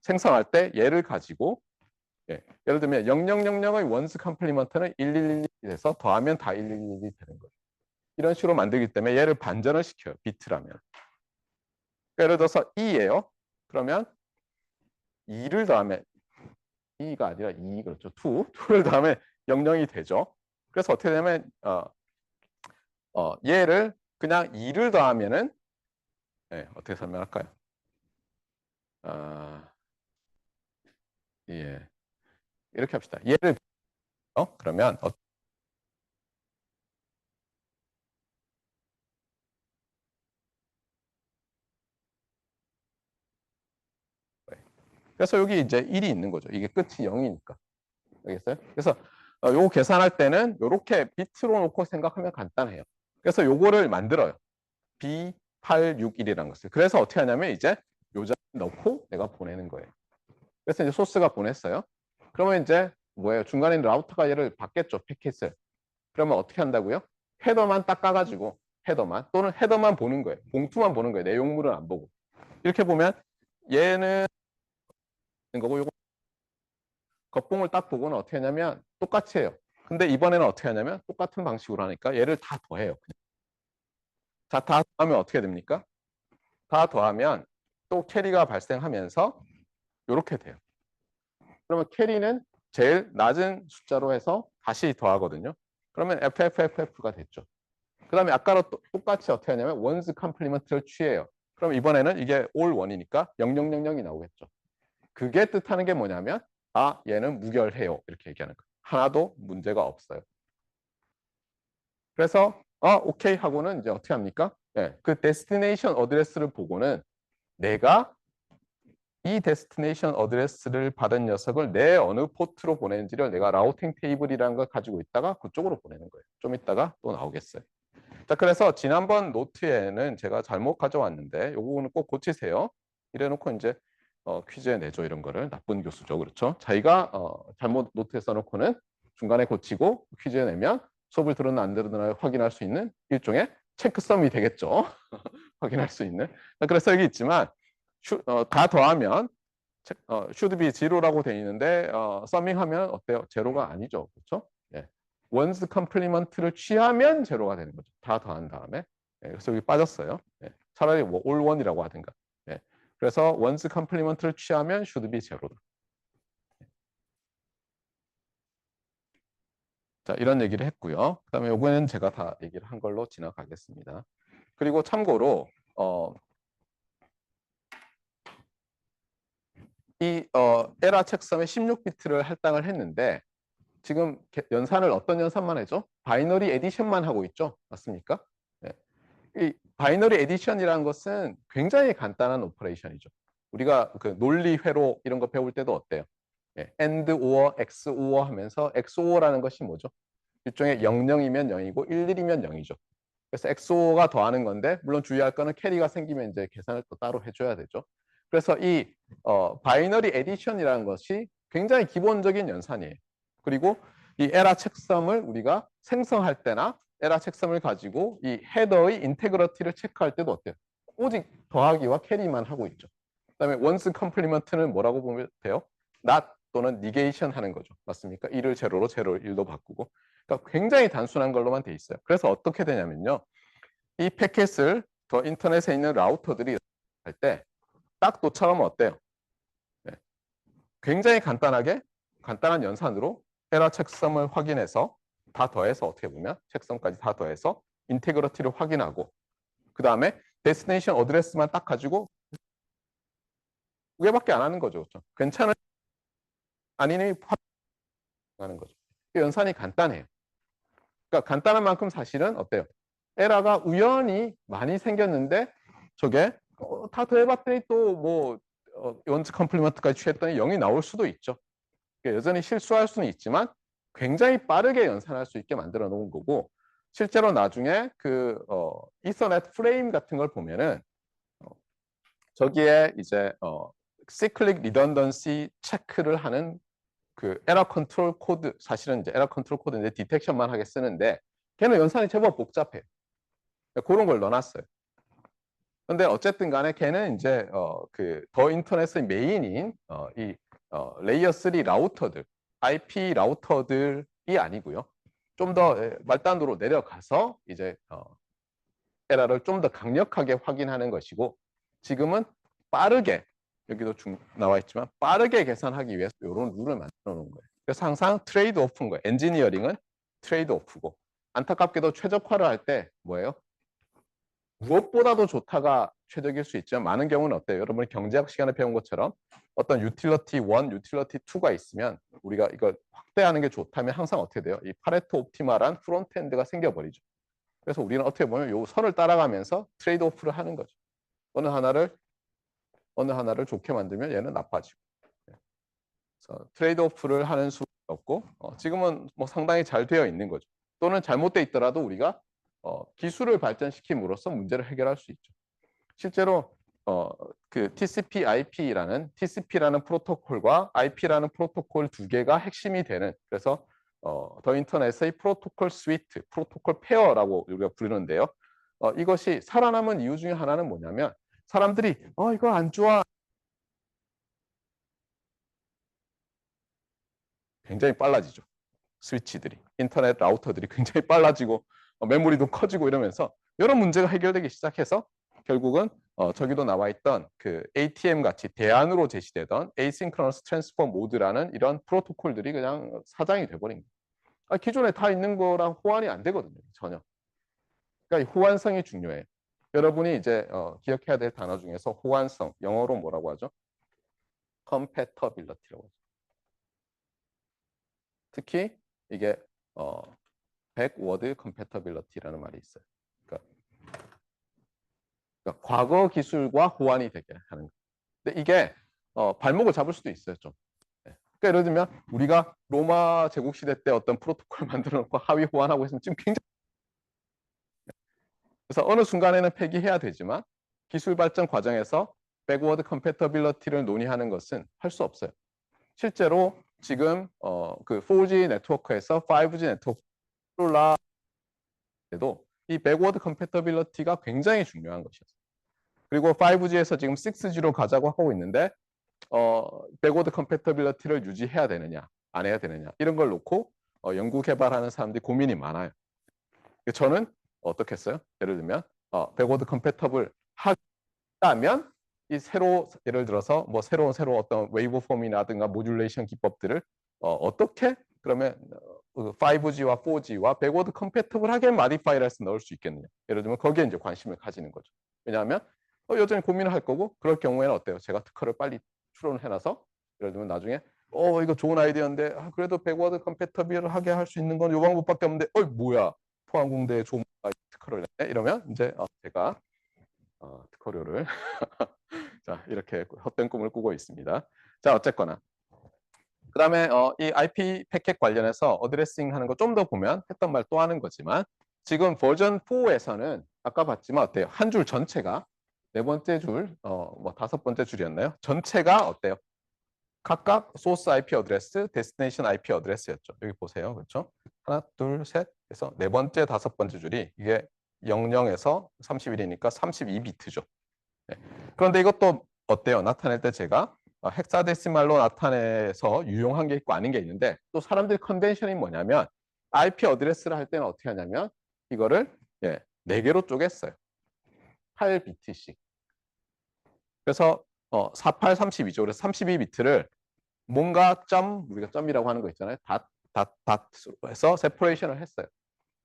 생성할 때 얘를 가지고 예를 들면 0000의 원스 컴플리먼트는 1111이 돼서 더하면 다 1111이 되는 거예요. 이런 식으로 만들기 때문에 얘를 반전을 시켜요. 비트라면. 그러니까 예를 들어서 2예요. 그러면 2를 더하면 2가 아니라 2 그렇죠. 2를 더하면 00이 되죠. 그래서 어떻게 되면 얘를 그냥 2를 더하면은 어떻게 설명할까요? 예. 이렇게 합시다. 얘를 그러면 그래서 여기 이제 1이 있는 거죠. 이게 끝이 0이니까. 알겠어요? 그래서 요거 계산할 때는 이렇게 비트로 놓고 생각하면 간단해요. 그래서 요거를 만들어요. B861이라는 것을. 그래서 어떻게 하냐면 이제 요 자리 넣고 내가 보내는 거예요. 그래서 이제 소스가 보냈어요. 그러면 이제 뭐예요? 중간에 있는 라우터가 얘를 받겠죠. 패킷을. 그러면 어떻게 한다고요? 헤더만 딱 까가지고 헤더만 또는 헤더만 보는 거예요. 봉투만 보는 거예요. 내용물은 안 보고. 이렇게 보면 얘는 거고 요거 겉봉을 딱 보고는 어떻게 하냐면 똑같이 해요. 근데 이번에는 어떻게 하냐면 똑같은 방식으로 하니까 얘를 다 더해요. 자, 다 더하면 어떻게 됩니까? 다 더하면 또 캐리가 발생하면서 이렇게 돼요. 그러면 캐리는 제일 낮은 숫자로 해서 다시 더하거든요. 그러면 FFFF가 됐죠. 그 다음에 아까로 똑같이 어떻게 하냐면 원스 컴플리먼트를 취해요. 그럼 이번에는 이게 올 원이니까 0000이 나오겠죠. 그게 뜻하는 게 뭐냐면 얘는 무결해요. 이렇게 얘기하는 거예요. 하나도 문제가 없어요. 그래서 오케이 하고는 이제 어떻게 합니까? 그 데스티네이션 어드레스를 보고는 내가 이 데스티네이션 어드레스를 받은 녀석을 내 어느 포트로 보내는지를 내가 라우팅 테이블이라는 걸 가지고 있다가 그쪽으로 보내는 거예요. 좀 이따가 또 나오겠어요. 자, 그래서 지난번 노트에는 제가 잘못 가져왔는데 요거는 꼭 고치세요. 이래놓고 이제 퀴즈에 내죠 이런 거를 나쁜 교수죠, 그렇죠? 자기가 잘못 노트에 써놓고는 중간에 고치고 퀴즈에 내면 수업을 들었나 안 들었나 확인할 수 있는 일종의 체크썸이 되겠죠. 확인할 수 있는. 그래서 여기 있지만 다 더하면 should be zero라고 돼 있는데 서밍하면 어때요? 제로가 아니죠, 그렇죠? 예. 원스 컴플리먼트를 취하면 제로가 되는 거죠. 다 더한 다음에. 그래서 여기 빠졌어요. 차라리 뭐 올 원이라고 하든가. 그래서 원스 컴플리먼트를 취하면 should be 제로다. 자, 이런 얘기를 했고요. 그다음에 요거는 제가 다 얘기를 한 걸로 지나가겠습니다. 그리고 참고로 이 에라 책섬에 16비트를 할당을 했는데 지금 연산을 어떤 연산만 해죠? 바이너리 에디션만 하고 있죠. 맞습니까? 네. 이 바이너리 에디션이라는 것은 굉장히 간단한 오퍼레이션이죠. 우리가 그 논리 회로 이런 거 배울 때도 어때요? AND, OR, XOR 하면서 XOR라는 것이 뭐죠? 일종의 00이면 0이고 11이면 0이죠. 그래서 XOR가 더하는 건데 물론 주의할 거는 캐리가 생기면 이제 계산을 또 따로 해줘야 되죠. 그래서 이 바이너리 에디션이라는 것이 굉장히 기본적인 연산이에요. 그리고 이 에라 책섬을 우리가 생성할 때나 에라 책섬을 가지고 이 헤더의 인테그러티를 체크할 때도 어때요? 오직 더하기와 캐리만 하고 있죠. 그다음에 원스 컴플리먼트는 뭐라고 보면 돼요? not 또는 negation 하는 거죠. 맞습니까? 1을 제로로 제로를 1로 바꾸고. 그러니까 굉장히 단순한 걸로만 돼 있어요. 그래서 어떻게 되냐면요. 이 패킷을 더 인터넷에 있는 라우터들이 할 때 딱 도착하면 어때요? 굉장히 간단하게 간단한 연산으로 에러 책섬을 확인해서 다 더해서 어떻게 보면 책성까지 다 더해서 인테그러티를 확인하고 그 다음에 데스티네이션 어드레스만 딱 가지고 두 개밖에 안 하는 거죠. 그렇죠? 괜찮은 아니니 하는 거죠. 연산이 간단해요. 그러니까 간단한 만큼 사실은 어때요? 에러가 우연히 많이 생겼는데 저게 다 더해봤더니 또뭐 원즈 컴플리먼트까지 취했더니 0이 나올 수도 있죠. 그러니까 여전히 실수할 수는 있지만 굉장히 빠르게 연산할 수 있게 만들어 놓은 거고 실제로 나중에 그 이서넷 프레임 같은 걸 보면은 저기에 이제 시클릭 리던던시 체크를 하는 그 에러 컨트롤 코드 사실은 이제 에러 컨트롤 코드인데 디텍션만 하게 쓰는데 걔는 연산이 제법 복잡해요. 그런 걸 넣어놨어요. 근데 어쨌든 간에 걔는 이제 그 더 인터넷의 메인인 이 레이어 3 라우터들, IP 라우터들이 아니고요. 좀 더 말단으로 내려가서 이제 에러를 좀 더 강력하게 확인하는 것이고 지금은 빠르게 여기도 나와 있지만 빠르게 계산하기 위해서 이런 룰을 만들어 놓은 거예요. 그래서 항상 트레이드 오프인 거예요. 엔지니어링은 트레이드 오프고 안타깝게도 최적화를 할 때 뭐예요? 무엇보다도 좋다가 최적일 수 있지만 많은 경우는 어때요? 여러분이 경제학 시간에 배운 것처럼 어떤 유틸러티 1, 유틸러티 2가 있으면 우리가 이걸 확대하는 게 좋다면 항상 어떻게 돼요? 이 파레토 옵티멀한 프론트엔드가 생겨버리죠. 그래서 우리는 어떻게 보면 요 선을 따라가면서 트레이드 오프를 하는 거죠. 어느 하나를 좋게 만들면 얘는 나빠지고. 그래서 트레이드 오프를 하는 수가 없고 지금은 뭐 상당히 잘 되어 있는 거죠. 또는 잘못되어 있더라도 우리가 기술을 발전시킴으로써 문제를 해결할 수 있죠. 실제로 그 TCP/IP라는 프로토콜과 IP라는 프로토콜 두 개가 핵심이 되는 그래서 더 인터넷의 프로토콜 스위트, 프로토콜 페어라고 우리가 부르는데요. 이것이 살아남은 이유 중에 하나는 뭐냐면 사람들이 이거 안 좋아 굉장히 빨라지죠. 스위치들이 인터넷 라우터들이 굉장히 빨라지고 메모리도 커지고 이러면서 여러 문제가 해결되기 시작해서 결국은 저기도 나와 있던 그 ATM 같이 대안으로 제시되던 Asynchronous Transfer Mode라는 이런 프로토콜들이 그냥 사장이 돼버린 거예요. 기존에 다 있는 거랑 호환이 안 되거든요. 전혀. 그러니까 이 호환성이 중요해요. 여러분이 이제 기억해야 될 단어 중에서 호환성, 영어로 뭐라고 하죠? Compatibility라고 하죠. 특히 이게 backward compatibility라는 말이 있어요. 그러니까 과거 기술과 호환이 되게 하는 거예요. 근데 이게 발목을 잡을 수도 있어요, 좀. 그러니까 예를 들면 우리가 로마 제국 시대 때 어떤 프로토콜 만들어 놓고 하위 호환하고 있으면 지금 굉장히 그래서 어느 순간에는 폐기해야 되지만 기술 발전 과정에서 백워드 컴패터빌리티를 논의하는 것은 할 수 없어요. 실제로 지금 그 4G 네트워크에서 5G 네트워크로 이 백워드 컴패터빌리티가 굉장히 중요한 것이었어요. 그리고 5G에서 지금 6G로 가자고 하고 있는데 백워드 컴패터빌리티를 유지해야 되느냐 안 해야 되느냐 이런 걸 놓고 연구 개발하는 사람들이 고민이 많아요. 저는 어떻게 했어요? 예를 들면 백워드 컴패터블 하다면 이 새로 예를 들어서 뭐 새로운 어떤 웨이브 폼이라든가 모듈레이션 기법들을 어떻게 그러면 5G와 4G와 백워드 컴패터블하게 마디파이를 해서 넣을 수 있겠느냐. 예를 들면 거기에 이제 관심을 가지는 거죠. 왜냐하면 여전히 고민을 할 거고 그럴 경우에는 어때요? 제가 특허를 빨리 추론을 해놔서 예를 들면 나중에 이거 좋은 아이디어인데 그래도 백워드 컴패터블하게 할 수 있는 건 이 방법밖에 없는데 뭐야 포항공대에 좋은 특허를 내 이러면 이제 제가 특허료를 자 이렇게 헛된 꿈을 꾸고 있습니다. 자 어쨌거나 그 다음에 이 IP 패켓 관련해서 어드레싱 하는 거 좀 더 보면 했던 말 또 하는 거지만 지금 버전 4에서는 아까 봤지만 어때요? 한 줄 전체가 네 번째 줄, 뭐 다섯 번째 줄이었나요? 전체가 어때요? 각각 소스 IP 어드레스, 데스티네이션 IP 어드레스였죠. 여기 보세요. 그렇죠? 하나, 둘, 셋. 그래서 네 번째, 다섯 번째 줄이 이게 00에서 31이니까 32비트죠. 네. 그런데 이것도 어때요? 나타낼 때 제가 헥사데시말로 나타내서 유용한 게 있고 아닌 게 있는데 또 사람들이 컨벤션이 뭐냐면 IP 어드레스를 할 때는 어떻게 하냐면 이거를 4개로 쪼갰어요. 8비트씩. 그래서 48, 32죠. 그래서 32비트를 뭔가 우리가 점이라고 하는 거 있잖아요. 닷, 닷으로 해서 세퍼레이션을 했어요.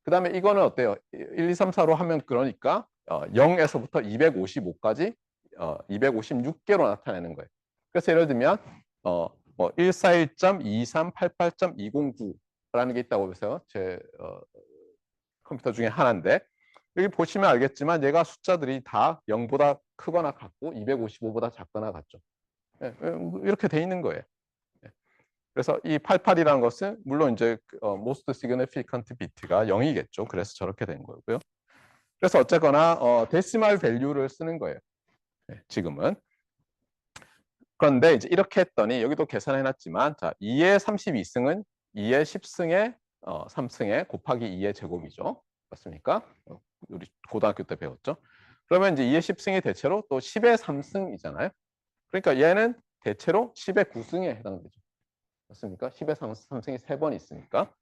그 다음에 이거는 어때요? 1, 2, 3, 4로 하면 그러니까 0에서부터 255까지 256개로 나타내는 거예요. 그래서 예를 들면 뭐 141.2388.209라는 게 있다고 해서 제 컴퓨터 중에 하나인데 여기 보시면 알겠지만 얘가 숫자들이 다 0보다 크거나 같고 255보다 작거나 같죠. 예, 이렇게 돼 있는 거예요. 예. 그래서 이 88이라는 것은 물론 이제 most significant bit가 0이겠죠. 그래서 저렇게 된 거고요. 그래서 어쨌거나 데시말 밸류를 쓰는 거예요. 네, 지금은. 그런데 이제 이렇게 했더니 여기도 계산해 놨지만 자, 2의 32승은 2의 10승의 3승의 곱하기 2의 제곱이죠. 맞습니까? 우리 고등학교 때 배웠죠. 그러면 이제 2의 10승이 대체로 또 10의 3승이잖아요. 그러니까 얘는 대체로 10의 9승에 해당되죠. 맞습니까? 10의 3승이 3번 있으니까.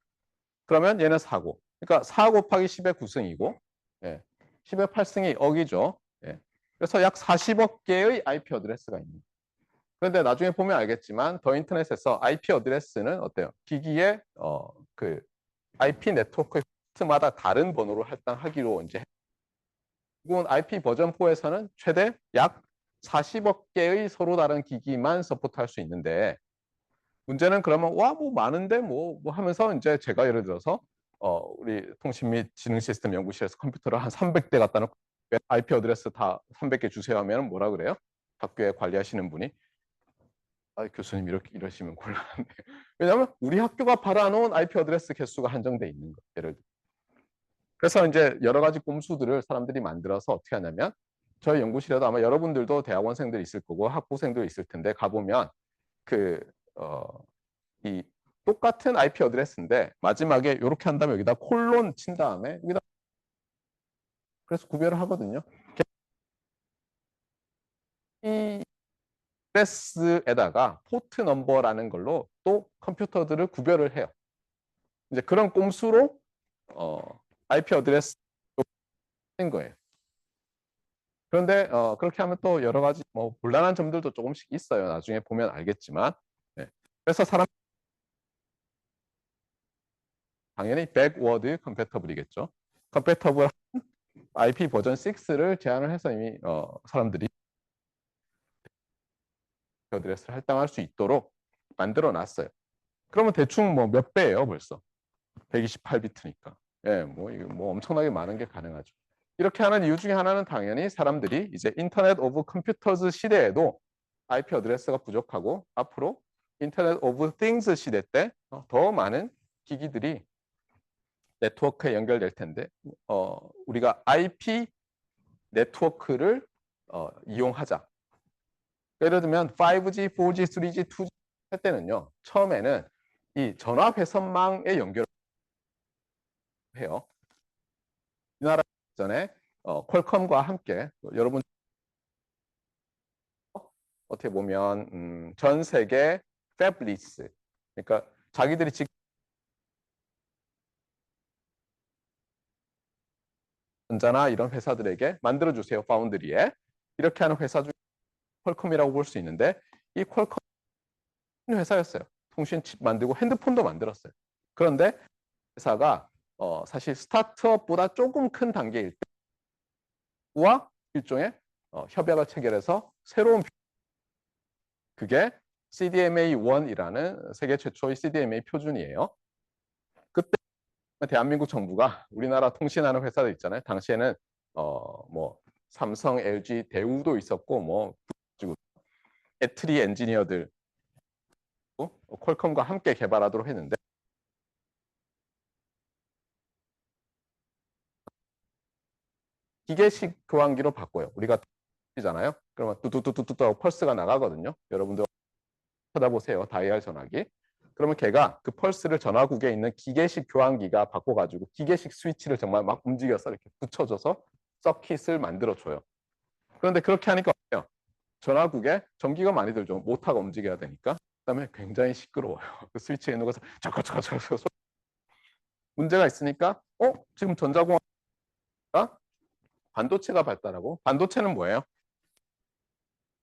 그러면 얘는 4고. 그러니까 4 곱하기 10의 9승이고 예. 10의 8승이 억이죠. 예. 그래서 약 40억 개의 IP 어드레스가 있는. 그런데 나중에 보면 알겠지만 더 인터넷에서 IP 어드레스는 어때요? 기기의 그 IP 네트워크 호스트마다 다른 번호로 할당하기로 이제 이건 IP 버전 4에서는 최대 약 40억 개의 서로 다른 기기만 서포트할 수 있는데 문제는 그러면 와 뭐 많은데 뭐 하면서 이제 제가 예를 들어서 우리 통신 및 지능 시스템 연구실에서 컴퓨터를 한 300대 갖다 놓고 IP 어드레스 다 300개 주세요 하면 뭐라 그래요? 학교에 관리하시는 분이 아, 교수님 이렇게 이러시면 곤란한데 왜냐하면 우리 학교가 받아놓은 IP 어드레스 개수가 한정돼 있는 거 예를 들어. 그래서 이제 여러 가지 꼼수들을 사람들이 만들어서 어떻게 하냐면 저희 연구실에도 아마 여러분들도 대학원생들 있을 거고 학부생도 있을 텐데 가보면 그 이 똑같은 IP 어드레스인데 마지막에 이렇게 한 다음에 여기다 콜론 친 다음에 여기다 그래서 구별을 하거든요. 이 어드레스에다가 포트 넘버라는 걸로 또 컴퓨터들을 구별을 해요. 이제 그런 꼼수로 IP 어드레스 인 거예요. 그런데 그렇게 하면 또 여러 가지 뭐 곤란한 점들도 조금씩 있어요. 나중에 보면 알겠지만. 네. 그래서 사람 당연히 백워드 컴패터블이겠죠. 컴패터블 IP 버전 6를 제안을 해서 이미 사람들이 어드레스를 할당할 수 있도록 만들어 놨어요. 그러면 대충 뭐 몇 배예요, 벌써. 128비트니까. 예, 뭐 이게 뭐 엄청나게 많은 게 가능하죠. 이렇게 하는 이유 중에 하나는 당연히 사람들이 이제 인터넷 오브 컴퓨터즈 시대에도 IP 어드레스가 부족하고 앞으로 인터넷 오브 띵스 시대 때 더 많은 기기들이 네트워크에 연결될 텐데 우리가 IP 네트워크를 이용하자. 예를 들면 5G, 4G, 3G, 2G 할 때는요. 처음에는 이 전화 회선망에 연결해요. 우리나라 전에 퀄컴과 함께 여러분 어떻게 보면 전 세계 패블리스 그러니까 자기들이 지금 전자나 이런 회사들에게 만들어 주세요 파운드리에 이렇게 하는 회사 중에 퀄컴이라고 볼 수 있는데 이 퀄컴 회사였어요. 통신 칩 만들고 핸드폰도 만들었어요. 그런데 회사가 사실 스타트업보다 조금 큰 단계일 때와 일종의 협약을 체결해서 새로운 그게 CDMA1이라는 세계 최초의 CDMA 표준이에요. 그때 대한민국 정부가 우리나라 통신하는 회사들 있잖아요. 당시에는 뭐 삼성, LG, 대우도 있었고 뭐 애트리 엔지니어들 퀄컴과 함께 개발하도록 했는데 기계식 교환기로 바꿔요. 우리가 잖아요. 그러면 뚜뚜뚜뚜뚜 하고 펄스가 나가거든요. 여러분들 쳐다보세요. 다이얼 전화기. 그러면 걔가 그 펄스를 전화국에 있는 기계식 교환기가 바꿔가지고 기계식 스위치를 정말 막 움직여서 이렇게 붙여줘서 서킷을 만들어줘요. 그런데 그렇게 하니까 어때요? 전화국에 전기가 많이 들죠. 모터가 움직여야 되니까. 그다음에 굉장히 시끄러워요. 그 스위치에 있는 것을 자꾸자꾸 문제가 있으니까 지금 전자공학과 반도체가 발달하고 반도체는 뭐예요?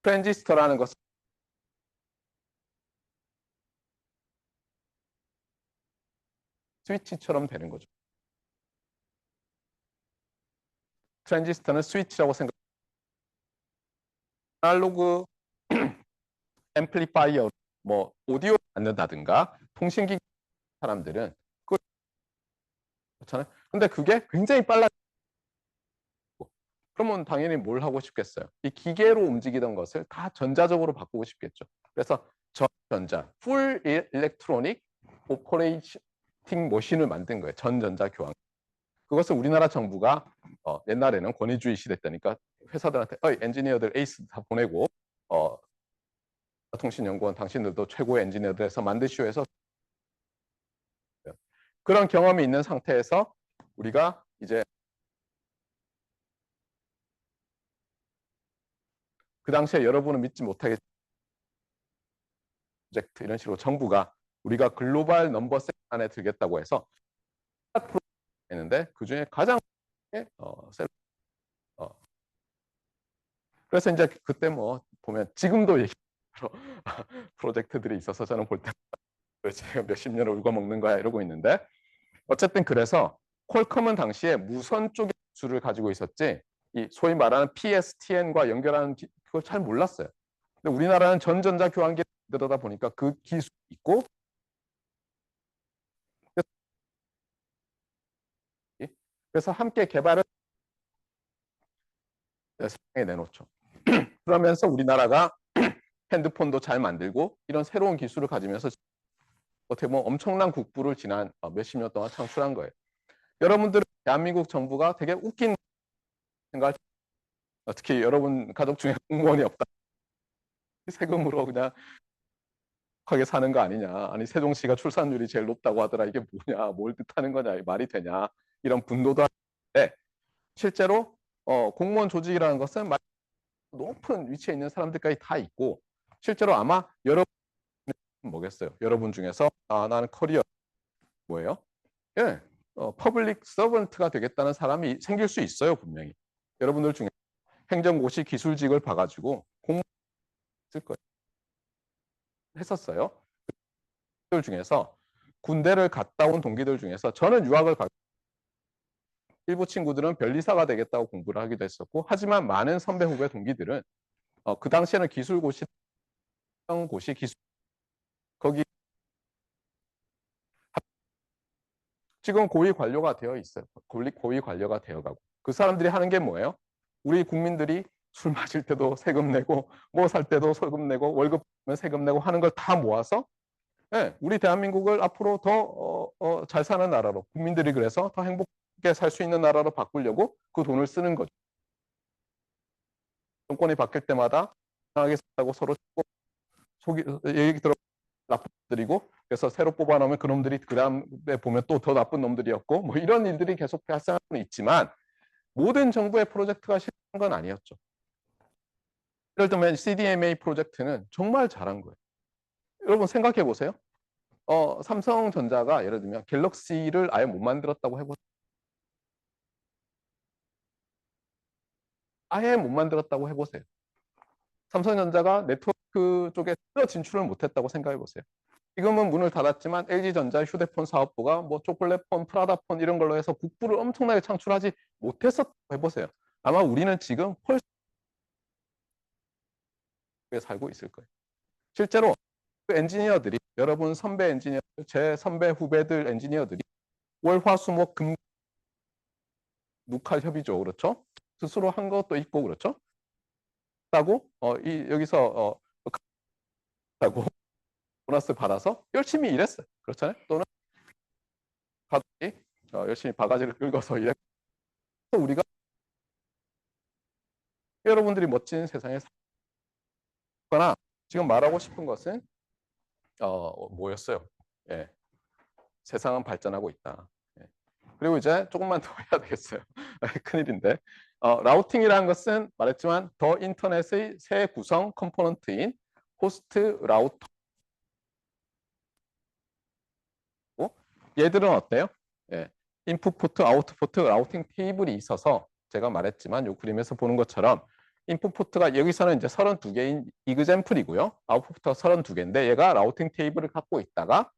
트랜지스터라는 것은 스위치처럼 되는 거죠. 트랜지스터는 스위치라고 생각. 아날로그 앰플리파이어, 뭐 오디오 만든다든가 통신기 사람들은 그걸 그렇잖아요. 근데 그게 굉장히 빨라. 그러면 당연히 뭘 하고 싶겠어요? 이 기계로 움직이던 것을 다 전자적으로 바꾸고 싶겠죠. 그래서 전전자, 풀 일렉트로닉 오퍼레이팅 머신을 만든 거예요. 전전자 교환. 그것을 우리나라 정부가 옛날에는 권위주의 시대 때니까 회사들한테 엔지니어들 에이스 다 보내고 통신연구원 당신들도 최고의 엔지니어들에서 만드시오 해서 그런 경험이 있는 상태에서 우리가 이제 그 당시에 여러분은 믿지 못하겠 프로젝트 이런 식으로 정부가 우리가 글로벌 넘버 셋 안에 들겠다고 해서 했는데 그 중에 가장 그래서 이제 그때 뭐 보면 지금도 프로젝트들이 있어서 저는 볼 때 제가 몇십 년을 울고 먹는 거야 이러고 있는데 어쨌든 그래서 퀄컴은 당시에 무선 쪽의 기술을 가지고 있었지 이 소위 말하는 PSTN과 연결하는 그걸 잘 몰랐어요. 근데 우리나라는 전전자 교환기 들어다 보니까 그 기술이 있고 그래서 함께 개발을 세상에 내놓죠. 그러면서 우리나라가 핸드폰도 잘 만들고 이런 새로운 기술을 가지면서 어떻게 보면 엄청난 국부를 지난 몇십 년 동안 창출한 거예요. 여러분들은 대한민국 정부가 되게 웃긴 생각, 특히 여러분 가족 중에 공무원이 없다. 세금으로 그냥 하게 사는 거 아니냐. 아니 세종시가 출산율이 제일 높다고 하더라. 이게 뭐냐. 뭘 뜻하는 거냐. 말이 되냐. 이런 분노도 하는데 실제로 공무원 조직이라는 것은 높은 위치에 있는 사람들까지 다 있고 실제로 아마 여러분 뭐겠어요. 여러분 중에서 나는 커리어 뭐예요? 예, 퍼블릭 서번트가 되겠다는 사람이 생길 수 있어요. 분명히. 여러분들 중에 행정고시 기술직을 봐가지고 공무원 쓸 거예요. 했었어요. 그 중에서 군대를 갔다 온 동기들 중에서 저는 유학을 가 일부 친구들은 변리사가 되겠다고 공부를 하기도 했었고 하지만 많은 선배 후배 동기들은 그 당시에는 기술고시 기술 거기 지금 고위 관료가 되어 있어요. 고위 관료가 되어가고 그 사람들이 하는 게 뭐예요? 우리 국민들이 술 마실 때도 세금 내고 뭐 살 때도 세금 내고 월급 받으면 세금 내고 하는 걸 다 모아서 네, 우리 대한민국을 앞으로 더 잘 사는 나라로 국민들이 그래서 더 행복하게 살 수 있는 나라로 바꾸려고 그 돈을 쓰는 거죠. 정권이 바뀔 때마다 이상하게 산다고 서로 속이 얘기 들어 나쁜 놈들이고 그래서 새로 뽑아놓으면 그놈들이 그 다음에 보면 또 더 나쁜 놈들이었고 뭐 이런 일들이 계속 발생하고 있지만 모든 정부의 프로젝트가 실패한 건 아니었죠. 예를 들면 CDMA 프로젝트는 정말 잘한 거예요. 여러분 생각해 보세요. 삼성전자가 예를 들면 갤럭시를 아예 못 만들었다고 해보세요. 아예 못 만들었다고 해보세요. 삼성전자가 네트워크 쪽에 진출을 못했다고 생각해 보세요. 지금은 문을 닫았지만 LG전자 휴대폰 사업부가 뭐 초콜릿폰, 프라다폰 이런 걸로 해서 국부를 엄청나게 창출하지 못했었다고 해보세요. 아마 우리는 지금 훨씬 살고 있을 거예요. 실제로 그 엔지니어들이 여러분 선배 엔지니어, 제 선배 후배들 엔지니어들이 월화수목금 묵할 협의죠, 그렇죠? 스스로 한 것도 있고 그렇죠? 하고 여기서 하고 보너스 받아서 열심히 일했어요. 그렇잖아요? 또는 가족이 열심히 바가지를 긁어서 일했고 우리가 여러분들이 멋진 세상에 살거나 지금 말하고 싶은 것은 뭐였어요? 예, 세상은 발전하고 있다. 예. 그리고 이제 조금만 더 해야 되겠어요. 큰일인데 라우팅이라는 것은 말했지만 더 인터넷의 새 구성 컴포넌트인 호스트 라우터 얘들은 어때요? 예. 인풋 포트, 아웃풋 포트, 라우팅 테이블이 있어서 제가 말했지만 이 그림에서 보는 것처럼 인풋 포트가 여기서는 이제 32개인 이그젬플이고요. 아웃풋 포트가 32개인데 얘가 라우팅 테이블을 갖고 있다가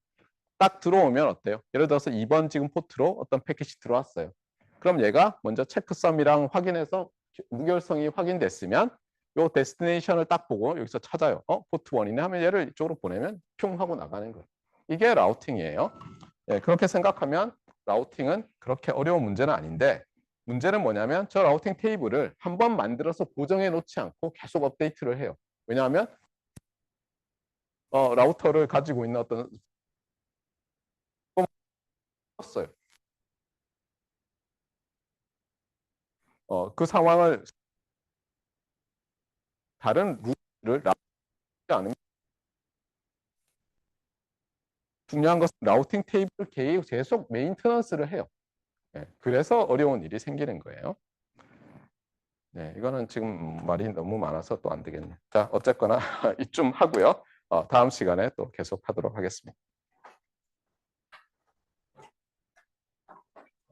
딱 들어오면 어때요? 예를 들어서 2번 지금 포트로 어떤 패킷이 들어왔어요. 그럼 얘가 먼저 체크썸이랑 확인해서 무결성이 확인됐으면 요 데스티네이션을 딱 보고 여기서 찾아요. 포트 1이네 하면 얘를 이쪽으로 보내면 뿅 하고 나가는 거예요. 이게 라우팅이에요. 예, 그렇게 생각하면 라우팅은 그렇게 어려운 문제는 아닌데 문제는 뭐냐면 저 라우팅 테이블을 한번 만들어서 고정해 놓지 않고 계속 업데이트를 해요. 왜냐하면 라우터를 가지고 있는 어떤 썼어요. 그 상황을 다른 루트를 라우트 않으면 중요한 것은 라우팅 테이블 계속 메인테넌스를 해요. 네, 그래서 어려운 일이 생기는 거예요. 네, 이거는 지금 말이 너무 많아서 또 안 되겠네요. 자, 어쨌거나 이쯤 하고요. 다음 시간에 또 계속 하도록 하겠습니다.